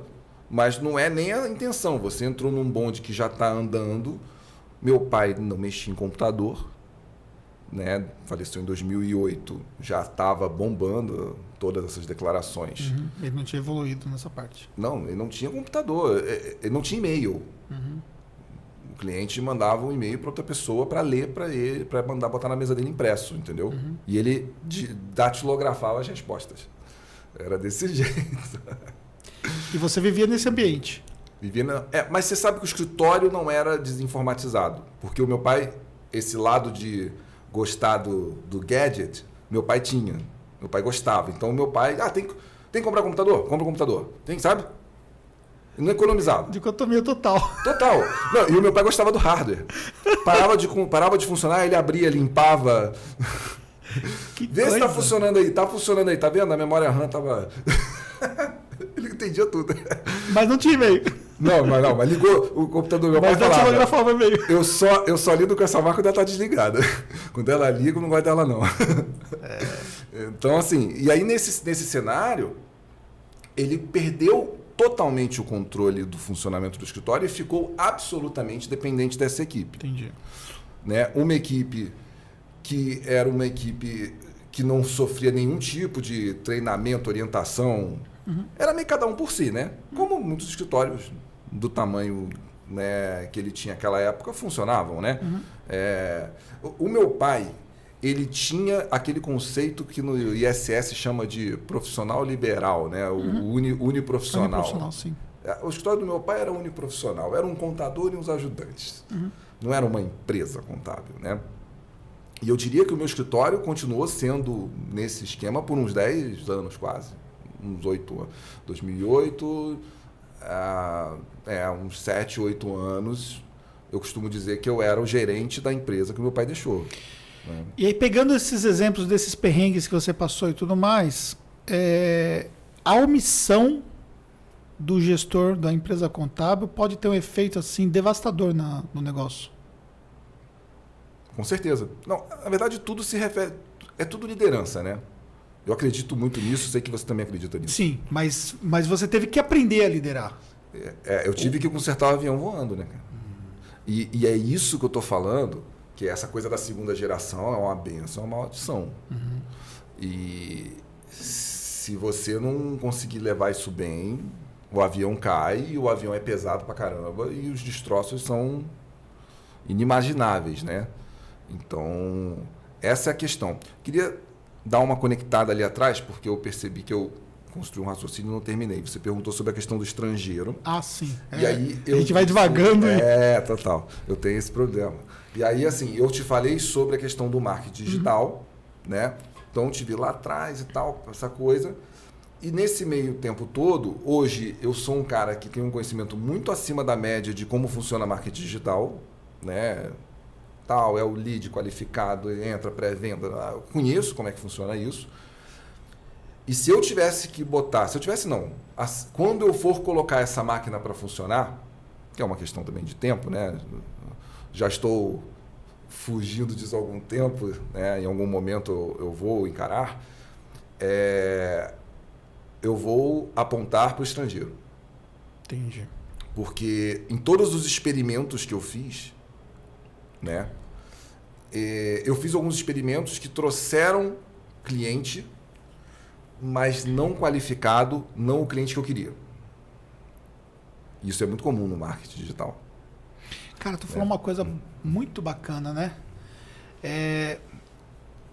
mas não é nem a intenção. Você entrou num bonde que já está andando. Meu pai não mexia em computador, né? Faleceu em 2008, já estava bombando todas essas declarações. Uhum. Ele não tinha evoluído nessa parte. Não, ele não tinha computador, ele não tinha e-mail. Uhum. O cliente mandava um e-mail para outra pessoa para ler para ele, para mandar botar na mesa dele impresso, entendeu? Uhum. E ele datilografava as respostas. Era desse jeito. E você vivia nesse ambiente? Mas você sabe que o escritório não era desinformatizado, porque o meu pai, esse lado de gostar do gadget, meu pai tinha. Meu pai gostava. Então, meu pai... tem que comprar computador? Compra um computador. Tem, sabe? Ele não economizava. Dicotomia total. Total. Não, e o meu pai gostava do hardware. Parava de funcionar, ele abria, limpava. Vê se tá funcionando aí. Tá funcionando aí. Tá vendo? A memória RAM tava... Ele entendia tudo. Mas não tinha e-mail. Mas ligou o computador do meu pai. Mas não telegrafava e-mail. Eu só lido com essa marca quando ela está desligada. Quando ela liga, eu não gosto dela, não. Então, assim, e aí nesse cenário, ele perdeu totalmente o controle do funcionamento do escritório e ficou absolutamente dependente dessa equipe. Entendi. Né? Uma equipe que era uma equipe que não sofria nenhum tipo de treinamento, orientação. Era meio cada um por si, né? Como muitos escritórios do tamanho, né, que ele tinha naquela época funcionavam, né? O meu pai, ele tinha aquele conceito que no ISS chama de profissional liberal, né? O uniprofissional. Uniprofissional, sim. O escritório do meu pai era uniprofissional, era um contador e uns ajudantes. Não era uma empresa contábil, né? E eu diria que o meu escritório continuou sendo nesse esquema por uns 10 anos quase. Uns 8 anos. 2008, uns 7, 8 anos, eu costumo dizer que eu era o gerente da empresa que meu pai deixou. Né? E aí, pegando esses exemplos desses perrengues que você passou e tudo mais, a omissão do gestor da empresa contábil pode ter um efeito assim devastador no negócio. Com certeza. Não, na verdade, tudo se refere... É tudo liderança, né? Eu acredito muito nisso, sei que você também acredita nisso. Sim, mas você teve que aprender a liderar. Eu tive que consertar o avião voando, né, cara? E é isso que eu estou falando, que essa coisa da segunda geração é uma benção, é uma maldição. E se você não conseguir levar isso bem, o avião cai, e o avião é pesado pra caramba, e os destroços são inimagináveis, né? Então, essa é a questão. Queria dar uma conectada ali atrás, porque eu percebi que eu construí um raciocínio e não terminei. Você perguntou sobre a questão do estrangeiro. Ah, sim. E aí a gente vai devagando. Total. Eu tenho esse problema. E aí, assim, eu te falei sobre a questão do marketing digital, né? Então, eu te vi lá atrás e tal, essa coisa. E nesse meio tempo todo, hoje, eu sou um cara que tem um conhecimento muito acima da média de como funciona marketing digital, né? Tal, é o lead qualificado, entra pré-venda. Eu conheço como é que funciona isso. E se eu tivesse que botar... Se eu tivesse, não. Quando eu for colocar essa máquina para funcionar, que é uma questão também de tempo, né? Já estou fugindo disso há algum tempo, né? Em algum momento eu vou encarar. Eu vou apontar para o estrangeiro. Entendi. Porque em todos os experimentos que eu fiz, né? Eu fiz alguns experimentos que trouxeram cliente, mas não qualificado, não o cliente que eu queria. Isso é muito comum no marketing digital. Cara, tu falou uma coisa muito bacana, né?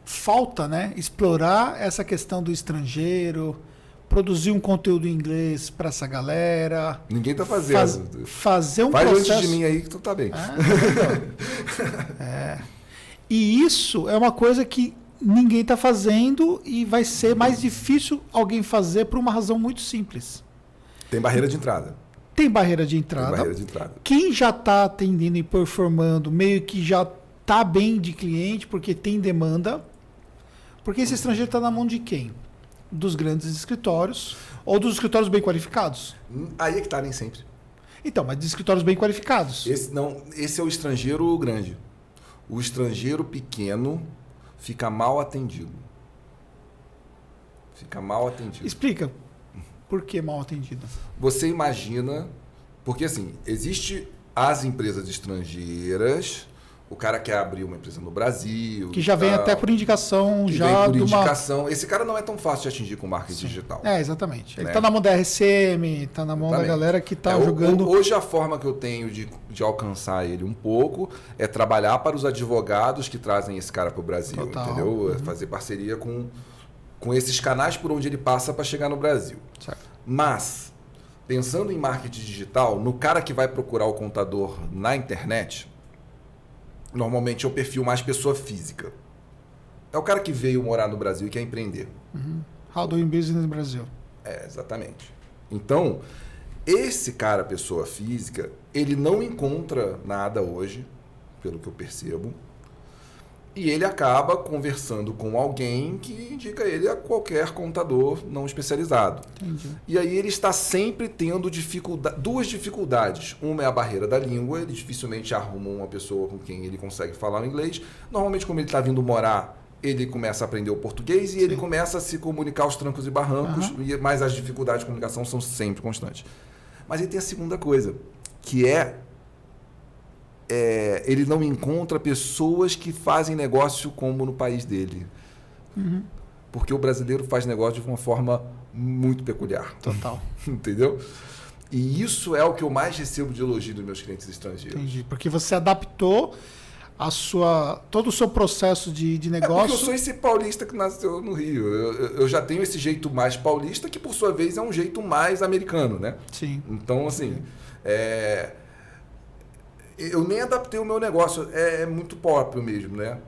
Falta, né? Explorar essa questão do estrangeiro, produzir um conteúdo em inglês para essa galera. Ninguém tá fazendo. Fazer um Faz processo... antes de mim aí que tu tá bem. E isso é uma coisa que ninguém está fazendo e vai ser mais difícil alguém fazer por uma razão muito simples. Tem barreira de entrada. Tem barreira de entrada. Tem barreira de entrada. Quem já está atendendo e performando meio que já está bem de cliente porque tem demanda. Porque esse estrangeiro está na mão de quem? Dos grandes escritórios ou dos escritórios bem qualificados. Aí é que tá, nem sempre. Então, mas de escritórios bem qualificados. Esse é o estrangeiro grande. O estrangeiro pequeno fica mal atendido. Fica mal atendido. Explica por que mal atendido. Você imagina... Porque, assim, existe as empresas estrangeiras... O cara quer abrir uma empresa no Brasil... Que já vem até por indicação. Esse cara não é tão fácil de atingir com marketing digital. Exatamente. Ele né? está na mão da RCM, está na mão da galera que está jogando... Hoje a forma que eu tenho de alcançar ele um pouco é trabalhar para os advogados que trazem esse cara para o Brasil. Total. Entendeu? Fazer parceria com esses canais por onde ele passa para chegar no Brasil. Certo. Mas, pensando em marketing digital, no cara que vai procurar o contador na internet... Normalmente é o perfil mais pessoa física. É o cara que veio morar no Brasil e quer empreender. How doing business no Brasil. Exatamente. Então, esse cara, pessoa física, ele não encontra nada hoje, pelo que eu percebo. E ele acaba conversando com alguém que indica ele a qualquer contador não especializado. Entendi. E aí ele está sempre tendo duas dificuldades. Uma é a barreira da língua, ele dificilmente arruma uma pessoa com quem ele consegue falar o inglês. Normalmente, como ele está vindo morar, ele começa a aprender o português e ele começa a se comunicar aos trancos e barrancos, mas as dificuldades de comunicação são sempre constantes. Mas ele tem a segunda coisa, que ele não encontra pessoas que fazem negócio como no país dele. Porque o brasileiro faz negócio de uma forma muito peculiar. Total. Entendeu? E isso é o que eu mais recebo de elogio dos meus clientes estrangeiros. Entendi. Porque você adaptou todo o seu processo de negócio. Porque eu sou esse paulista que nasceu no Rio. Eu já tenho esse jeito mais paulista, que por sua vez é um jeito mais americano, né? Sim. Então, assim, eu nem adaptei o meu negócio. É muito próprio mesmo, né?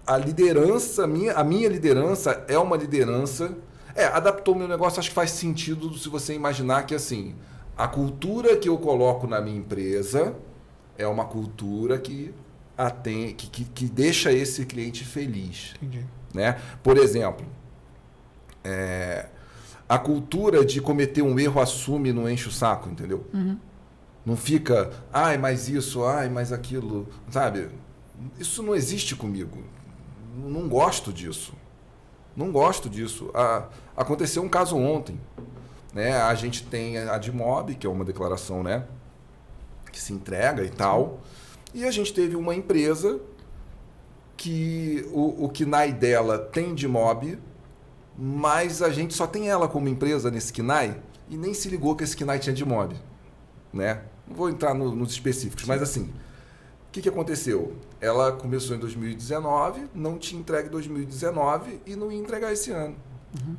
A liderança, a minha liderança é uma liderança... adaptou o meu negócio, acho que faz sentido se você imaginar que, assim, a cultura que eu coloco na minha empresa é uma cultura que deixa esse cliente feliz. Entendi. Né? Por exemplo, a cultura de cometer um erro assume e não enche o saco, entendeu? Não fica, mas isso, mas aquilo, sabe? Isso não existe comigo. Não gosto disso. Não gosto disso. Aconteceu um caso ontem. Né? A gente tem a Admob, que é uma declaração, né, que se entrega e tal. E a gente teve uma empresa que o KNAI dela tem Admob, mas a gente só tem ela como empresa nesse KNAI e nem se ligou que esse KNAI tinha Admob. Né? Não vou entrar nos específicos, mas assim, o que aconteceu? Ela começou em 2019, não tinha entregue em 2019 e não ia entregar esse ano.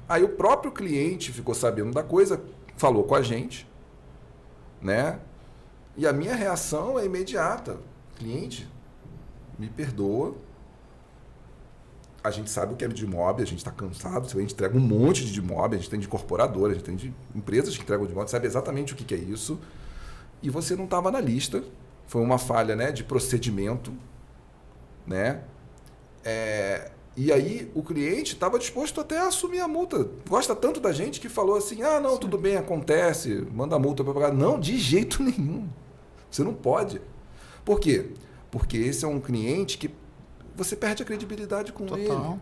Aí o próprio cliente ficou sabendo da coisa, falou com a gente, né? E a minha reação é imediata. Cliente, me perdoa. A gente sabe o que é de Admob, a gente está cansado, a gente entrega um monte de Admob, a gente tem de incorporadora, a gente tem de empresas que entregam Admob, sabe exatamente o que é isso. E você não estava na lista. Foi uma falha, né, de procedimento, né? E aí o cliente estava disposto até a assumir a multa. Gosta tanto da gente que falou assim, não, sim, tudo bem, acontece, manda a multa para pagar. Não, de jeito nenhum. Você não pode. Por quê? Porque esse é um cliente que você perde a credibilidade com ele.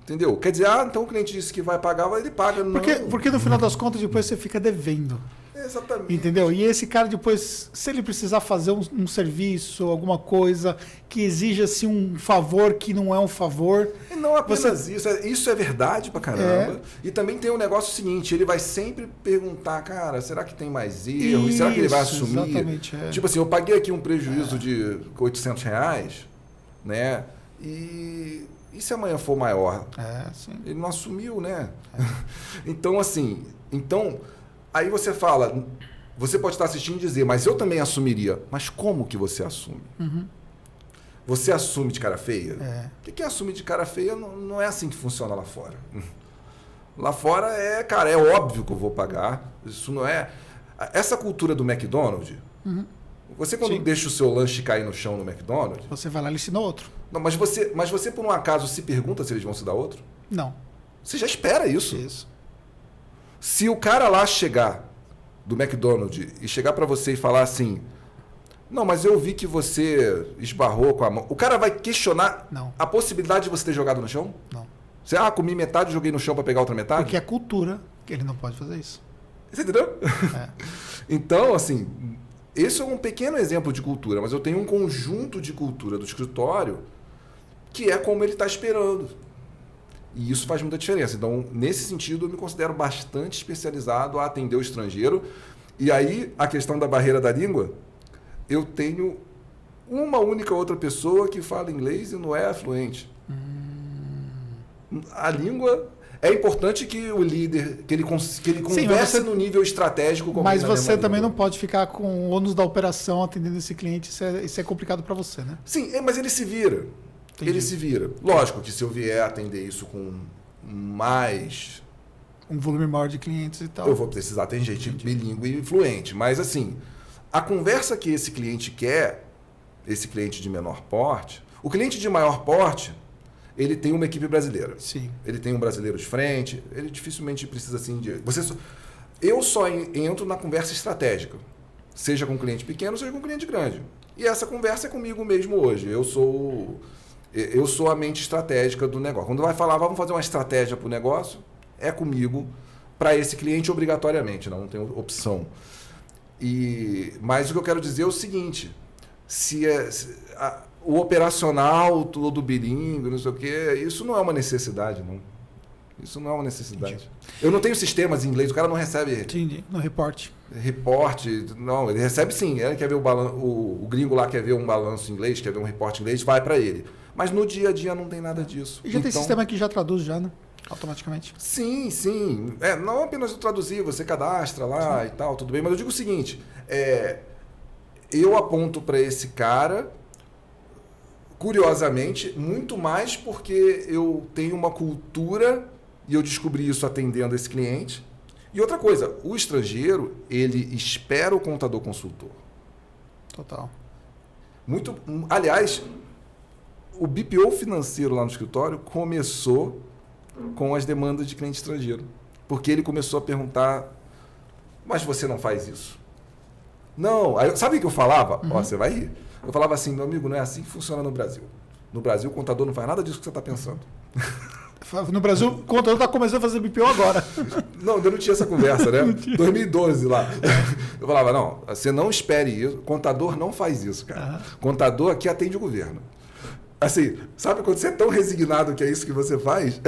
Entendeu? Quer dizer, então o cliente disse que vai pagar, ele paga. Porque no final das contas depois você fica devendo. Exatamente. Entendeu? E esse cara depois, se ele precisar fazer um serviço, alguma coisa que exija-se um favor que não é um favor... E não apenas isso é verdade pra caramba. E também tem um negócio seguinte, ele vai sempre perguntar, cara, será que tem mais erro? Será que ele vai assumir? Exatamente. Tipo assim, eu paguei aqui um prejuízo de R$800, né? E se amanhã for maior? Sim. Ele não assumiu, né? Então, assim... Aí você fala, você pode estar assistindo e dizer, mas eu também assumiria. Mas como que você assume? Você assume de cara feia? O que é assumir de cara feia? Não é assim que funciona lá fora. Lá fora cara, é óbvio que eu vou pagar. Isso não é... Essa cultura do McDonald's, você quando deixa o seu lanche cair no chão no McDonald's... Você vai lá e ensina outro. Não, mas você por um acaso se pergunta se eles vão se dar outro? Não. Você já espera isso. Isso. Se o cara lá chegar do McDonald's e chegar para você e falar assim, não, mas eu vi que você esbarrou com a mão. O cara vai questionar a possibilidade de você ter jogado no chão? Não. Você, comi metade e joguei no chão para pegar outra metade? Porque é cultura que ele não pode fazer isso. Você entendeu? Então, assim, esse é um pequeno exemplo de cultura, mas eu tenho um conjunto de cultura do escritório que é como ele está esperando. E isso faz muita diferença. Então, nesse sentido, eu me considero bastante especializado a atender o estrangeiro. E aí, a questão da barreira da língua, eu tenho uma única outra pessoa que fala inglês e não é fluente. A língua... É importante que o líder, que ele converse no nível estratégico. Mas você também não pode ficar com o ônus da operação atendendo esse cliente. Isso é complicado para você, né? Sim, mas ele se vira. Entendi. Ele se vira. Lógico que se eu vier atender isso com mais... Um volume maior de clientes e tal. Eu vou precisar ter gente bilíngue e fluente. Mas assim, a conversa que esse cliente quer, esse cliente de menor porte, O cliente de maior porte, ele tem uma equipe brasileira. Sim. Ele tem um brasileiro de frente, ele dificilmente precisa assim de... Eu só entro na conversa estratégica, seja com cliente pequeno, seja com cliente grande. E essa conversa é comigo mesmo hoje. Eu sou a mente estratégica do negócio. Quando vai falar, vamos fazer uma estratégia para o negócio, é comigo, para esse cliente obrigatoriamente, não tem opção. Mas o que eu quero dizer é o seguinte, o operacional, todo bilíngue, não sei o quê, isso não é uma necessidade, não. Isso não é uma necessidade. Entendi. Eu não tenho sistemas em inglês, o cara não recebe... Entendi, no reporte. Reporte, não, ele recebe sim. Ele quer ver o gringo lá quer ver um balanço em inglês, quer ver um reporte em inglês, vai para ele. Mas no dia a dia não tem nada disso. E já tem sistema que já traduz já, né? Automaticamente. Sim, sim. Não apenas eu traduzir, você cadastra lá e tal, tudo bem. Mas eu digo o seguinte, eu aponto para esse cara, curiosamente, muito mais porque eu tenho uma cultura e eu descobri isso atendendo esse cliente. E outra coisa, o estrangeiro, ele espera o contador consultor. Total. Aliás, o BPO financeiro lá no escritório começou com as demandas de cliente estrangeiro. Porque ele começou a perguntar, mas você não faz isso? Não. Aí, sabe o que eu falava? Ó, você vai rir. Eu falava assim, meu amigo, não é assim que funciona no Brasil. No Brasil, o contador não faz nada disso que você está pensando. No Brasil, o contador está começando a fazer BPO agora. Não, ainda não tinha essa conversa, né? 2012 lá. Eu falava, não, você não espere isso. Contador não faz isso, cara. Contador aqui atende o governo. Assim, sabe quando você é tão resignado que é isso que você faz?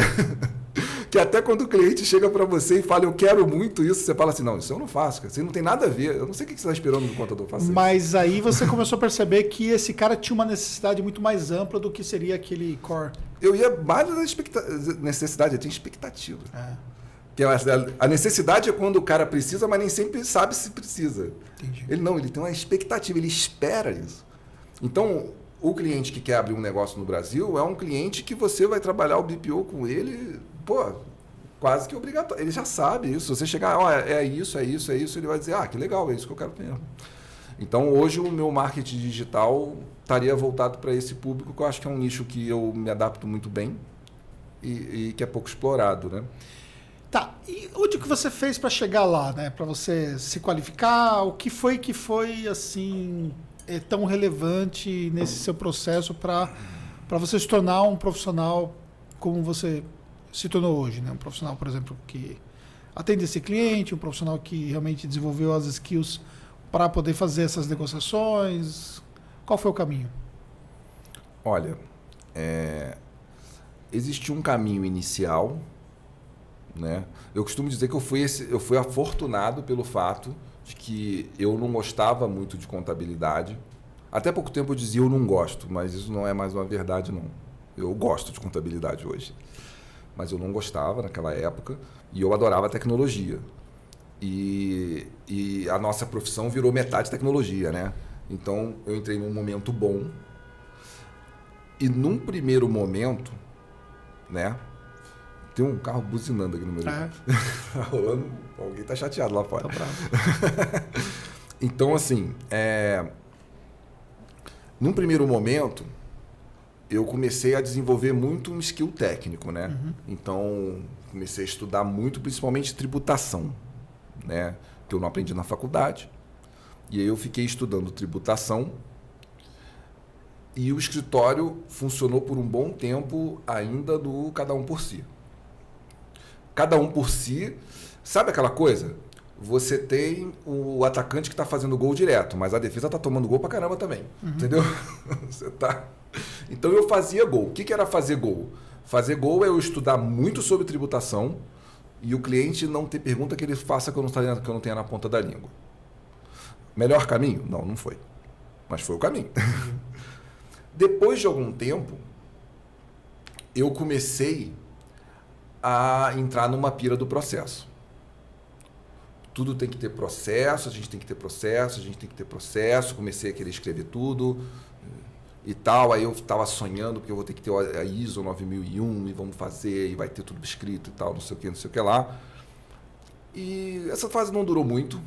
Que até quando o cliente chega para você e fala, eu quero muito isso, você fala assim, não, isso eu não faço, cara. Isso não tem nada a ver. Eu não sei o que você está esperando do contador fazer. Mas aí você começou a perceber que esse cara tinha uma necessidade muito mais ampla do que seria aquele core. Eu ia mais na necessidade, eu tinha expectativa. Que a necessidade é quando o cara precisa, mas nem sempre sabe se precisa. Entendi. Ele tem uma expectativa, ele espera isso. Então, o cliente que quer abrir um negócio no Brasil é um cliente que você vai trabalhar o BPO com ele, quase que obrigatório. Ele já sabe isso. Se você chegar, é isso, ele vai dizer, que legal, é isso que eu quero mesmo. Então, hoje, o meu marketing digital estaria voltado para esse público, que eu acho que é um nicho que eu me adapto muito bem e que é pouco explorado, né? Tá, e onde que você fez para chegar lá, né? Para você se qualificar? O que foi assim, tão relevante nesse seu processo para você se tornar um profissional como você se tornou hoje, né? Um profissional, por exemplo, que atende esse cliente, um profissional que realmente desenvolveu as skills para poder fazer essas negociações. Qual foi o caminho? Olha, existe um caminho inicial, né? Eu costumo dizer que eu fui afortunado pelo fato de que eu não gostava muito de contabilidade. Até pouco tempo eu dizia eu não gosto, mas isso não é mais uma verdade, não. Eu gosto de contabilidade hoje. Mas eu não gostava naquela época e eu adorava tecnologia. E a nossa profissão virou metade tecnologia, né? Então, eu entrei num momento bom e num primeiro momento, né? Tem um carro buzinando aqui no meu lado. Tá rolando, alguém tá chateado lá fora. Tá bravo. Então, assim, num primeiro momento, eu comecei a desenvolver muito um skill técnico, né? Então, comecei a estudar muito, principalmente tributação, né? Que eu não aprendi na faculdade. E aí eu fiquei estudando tributação e o escritório funcionou por um bom tempo ainda do cada um por si. Cada um por si, sabe aquela coisa? Você tem o atacante que está fazendo gol direto, mas a defesa está tomando gol pra caramba também, entendeu? Você tá... Então eu fazia gol. O que era fazer gol? Fazer gol é eu estudar muito sobre tributação e o cliente não ter pergunta que ele faça que eu não tenha na ponta da língua. Melhor caminho? Não, não foi. Mas foi o caminho. Depois de algum tempo, eu comecei a entrar numa pira do processo. Tudo tem que ter processo, a gente tem que ter processo. Comecei a querer escrever tudo e tal. Aí eu estava sonhando, porque eu vou ter que ter a ISO 9001 e vamos fazer, e vai ter tudo escrito e tal, não sei o que lá. E essa fase não durou muito.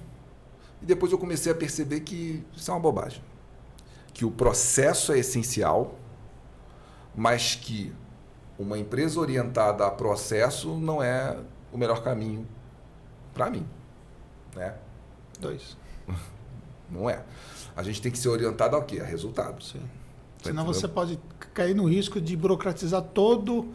E depois eu comecei a perceber que isso é uma bobagem. Que o processo é essencial, mas que uma empresa orientada a processo não é o melhor caminho para mim, né? 2. Não é. A gente tem que ser orientado ao quê? A resultados. Sim. Senão você pode cair no risco de burocratizar todo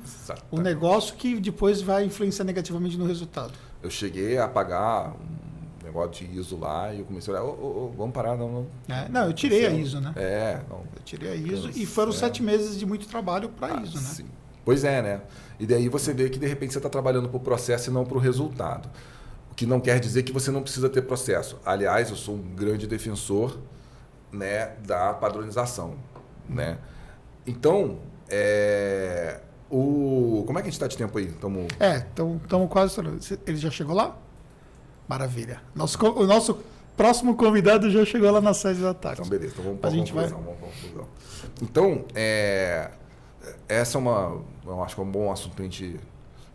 o negócio que depois vai influenciar negativamente no resultado. Eu cheguei a pagar um negócio de ISO lá e eu comecei a olhar, vamos parar, não. Não, eu tirei a ISO, né? Não. Eu tirei a ISO e foram 7 meses de muito trabalho para a ISO, né? Sim. Pois é, né? E daí você vê que de repente você está trabalhando para o processo e não para o resultado. O que não quer dizer que você não precisa ter processo. Aliás, eu sou um grande defensor, né, da padronização, né? Então, como é que a gente está de tempo aí? Estamos quase... Ele já chegou lá? Maravilha. O nosso próximo convidado já chegou lá nas 6 da tarde. Então, beleza. Então, vamos para a conclusão. Então, essa eu acho que é um bom assunto para a gente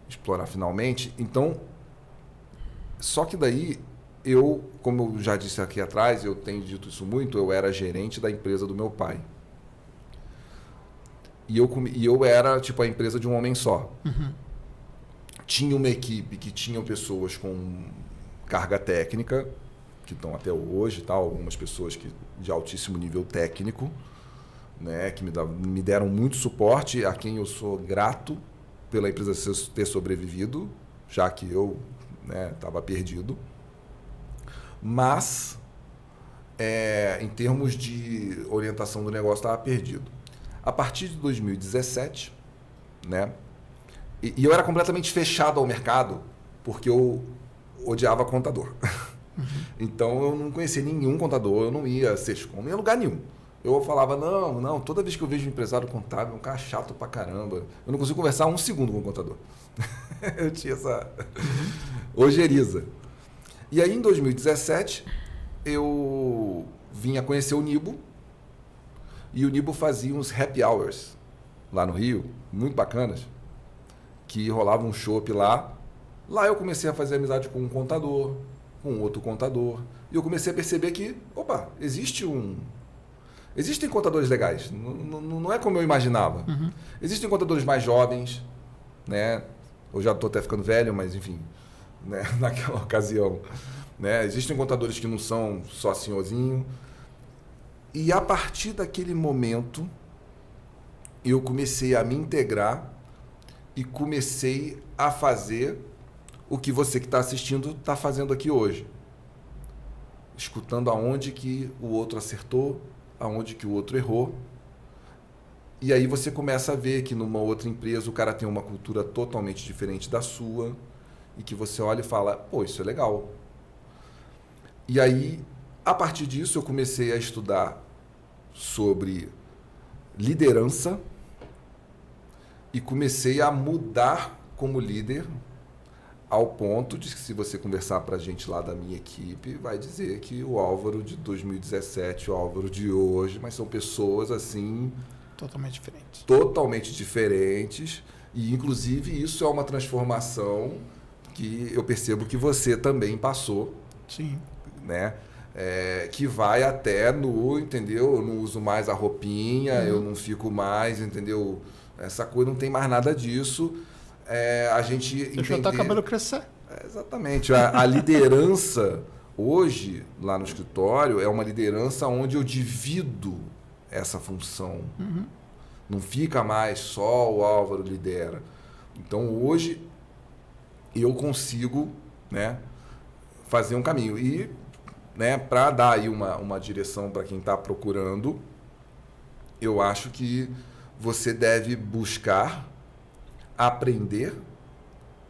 explorar finalmente. Então, só que daí, como eu já disse aqui atrás, eu tenho dito isso muito, eu era gerente da empresa do meu pai. E eu era tipo a empresa de um homem só. Uhum. Tinha uma equipe que tinha pessoas com carga técnica, que estão até hoje, tá? Algumas pessoas de altíssimo nível técnico, né? Que me deram muito suporte, a quem eu sou grato pela empresa ter sobrevivido, já que eu estava perdido. Mas, em termos de orientação do negócio, estava perdido. A partir de 2017, né? E eu era completamente fechado ao mercado, porque eu odiava contador. Uhum. Então, eu não conhecia nenhum contador, eu não ia a Sescom, nem a lugar nenhum. Eu falava, não, toda vez que eu vejo um empresário contábil, é um cara chato pra caramba. Eu não consigo conversar 1 segundo com o contador. Eu tinha essa ojeriza. E aí, em 2017, eu vim a conhecer o Nibo. E o Nibo fazia uns happy hours lá no Rio, muito bacanas, que rolava um chopp lá. Lá eu comecei a fazer amizade com um contador, com outro contador. E eu comecei a perceber que, existem contadores legais. Não é como eu imaginava. Uhum. Existem contadores mais jovens, né? Eu já estou até ficando velho, mas enfim, né? Naquela ocasião. Né? Existem contadores que não são só senhorzinho. E a partir daquele momento, eu comecei a me integrar e comecei a fazer o que você que está assistindo está fazendo aqui hoje. Escutando aonde que o outro acertou, aonde que o outro errou. E aí você começa a ver que numa outra empresa o cara tem uma cultura totalmente diferente da sua e que você olha e fala, isso é legal. E aí, a partir disso, eu comecei a estudar sobre liderança e comecei a mudar como líder ao ponto de que, se você conversar para a gente lá da minha equipe, vai dizer que o Álvaro de 2017, o Álvaro de hoje, mas são pessoas assim... Totalmente diferentes. E, inclusive, isso é uma transformação que eu percebo que você também passou. Sim. Né? Que vai até entendeu? Eu não uso mais a roupinha, eu não fico mais, entendeu? Essa coisa, não tem mais nada disso. A gente deixa o cabelo crescer. Exatamente. A liderança hoje, lá no escritório, é uma liderança onde eu divido essa função. Uhum. Não fica mais só o Álvaro lidera. Então, hoje, eu consigo, né, fazer um caminho. E, né, para dar aí uma direção para quem está procurando, eu acho que você deve buscar aprender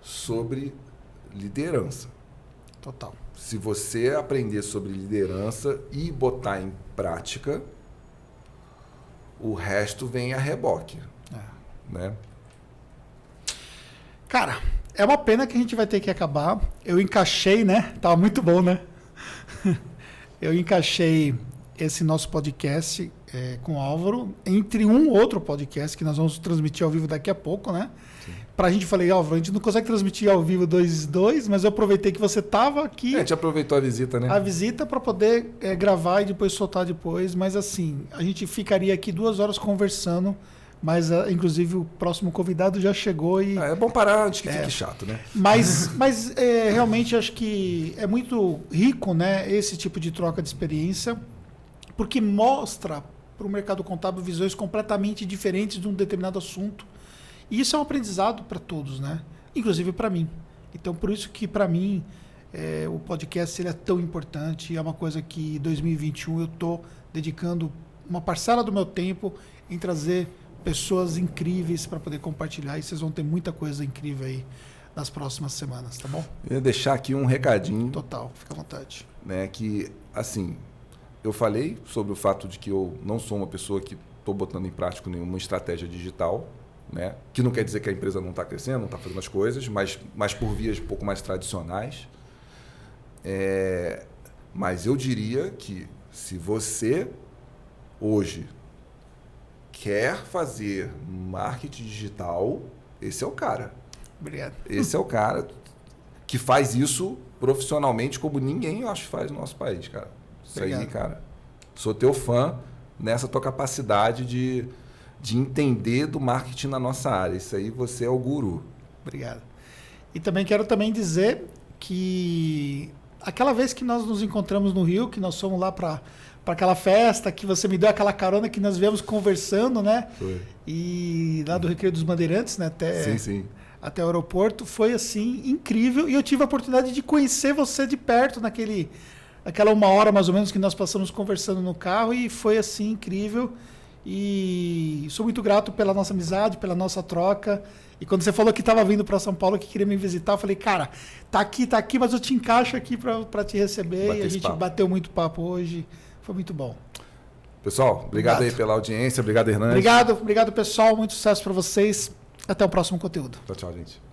sobre liderança. Total. Se você aprender sobre liderança e botar em prática, o resto vem a reboque. Né? Cara, é uma pena que a gente vai ter que acabar. Eu encaixei, né? Tava muito bom, né? Eu encaixei esse nosso podcast com o Álvaro entre um outro podcast que nós vamos transmitir ao vivo daqui a pouco, né? Pra gente, falei, Álvaro, a gente não consegue transmitir ao vivo 2, mas eu aproveitei que você estava aqui. A gente aproveitou a visita, né? A visita para poder gravar e depois soltar depois. Mas assim, a gente ficaria aqui 2 horas conversando Mas, inclusive, o próximo convidado já chegou e... É bom parar antes que fique chato, né? Mas realmente acho que é muito rico, né, esse tipo de troca de experiência, porque mostra para o mercado contábil visões completamente diferentes de um determinado assunto. E isso é um aprendizado para todos, né? Inclusive para mim. Então, por isso que, para mim, o podcast ele é tão importante. É uma coisa que em 2021 eu estou dedicando uma parcela do meu tempo em trazer pessoas incríveis para poder compartilhar. E vocês vão ter muita coisa incrível aí nas próximas semanas, tá bom? Eu ia deixar aqui um recadinho. Total, fica à vontade. Né, que, assim, eu falei sobre o fato de que eu não sou uma pessoa que estou botando em prática nenhuma estratégia digital, né? Que não quer dizer que a empresa não está crescendo, não está fazendo as coisas, mas por vias um pouco mais tradicionais. Mas eu diria que se você hoje quer fazer marketing digital, esse é o cara. Obrigado. Esse é o cara que faz isso profissionalmente como ninguém, eu acho, faz no nosso país, cara. Isso Obrigado. aí, cara. Sou teu fã nessa tua capacidade de entender do marketing na nossa área. Isso aí você é o guru. Obrigado. E também quero dizer que aquela vez que nós nos encontramos no Rio, que nós fomos lá para aquela festa, que você me deu aquela carona, que nós viemos conversando, né? Foi. E lá do Recreio dos Bandeirantes, né? Sim. Até o aeroporto, foi assim, incrível. E eu tive a oportunidade de conhecer você de perto naquela 1 hora mais ou menos que nós passamos conversando no carro, e foi assim, incrível. E sou muito grato pela nossa amizade, pela nossa troca. E quando você falou que estava vindo para São Paulo, que queria me visitar, eu falei, cara, tá aqui, mas eu te encaixo aqui para te receber. Bater e a gente bateu muito papo hoje. Foi muito bom. Pessoal, obrigado aí pela audiência. Obrigado, Hernandes. Obrigado, pessoal. Muito sucesso para vocês. Até o próximo conteúdo. Tchau, gente.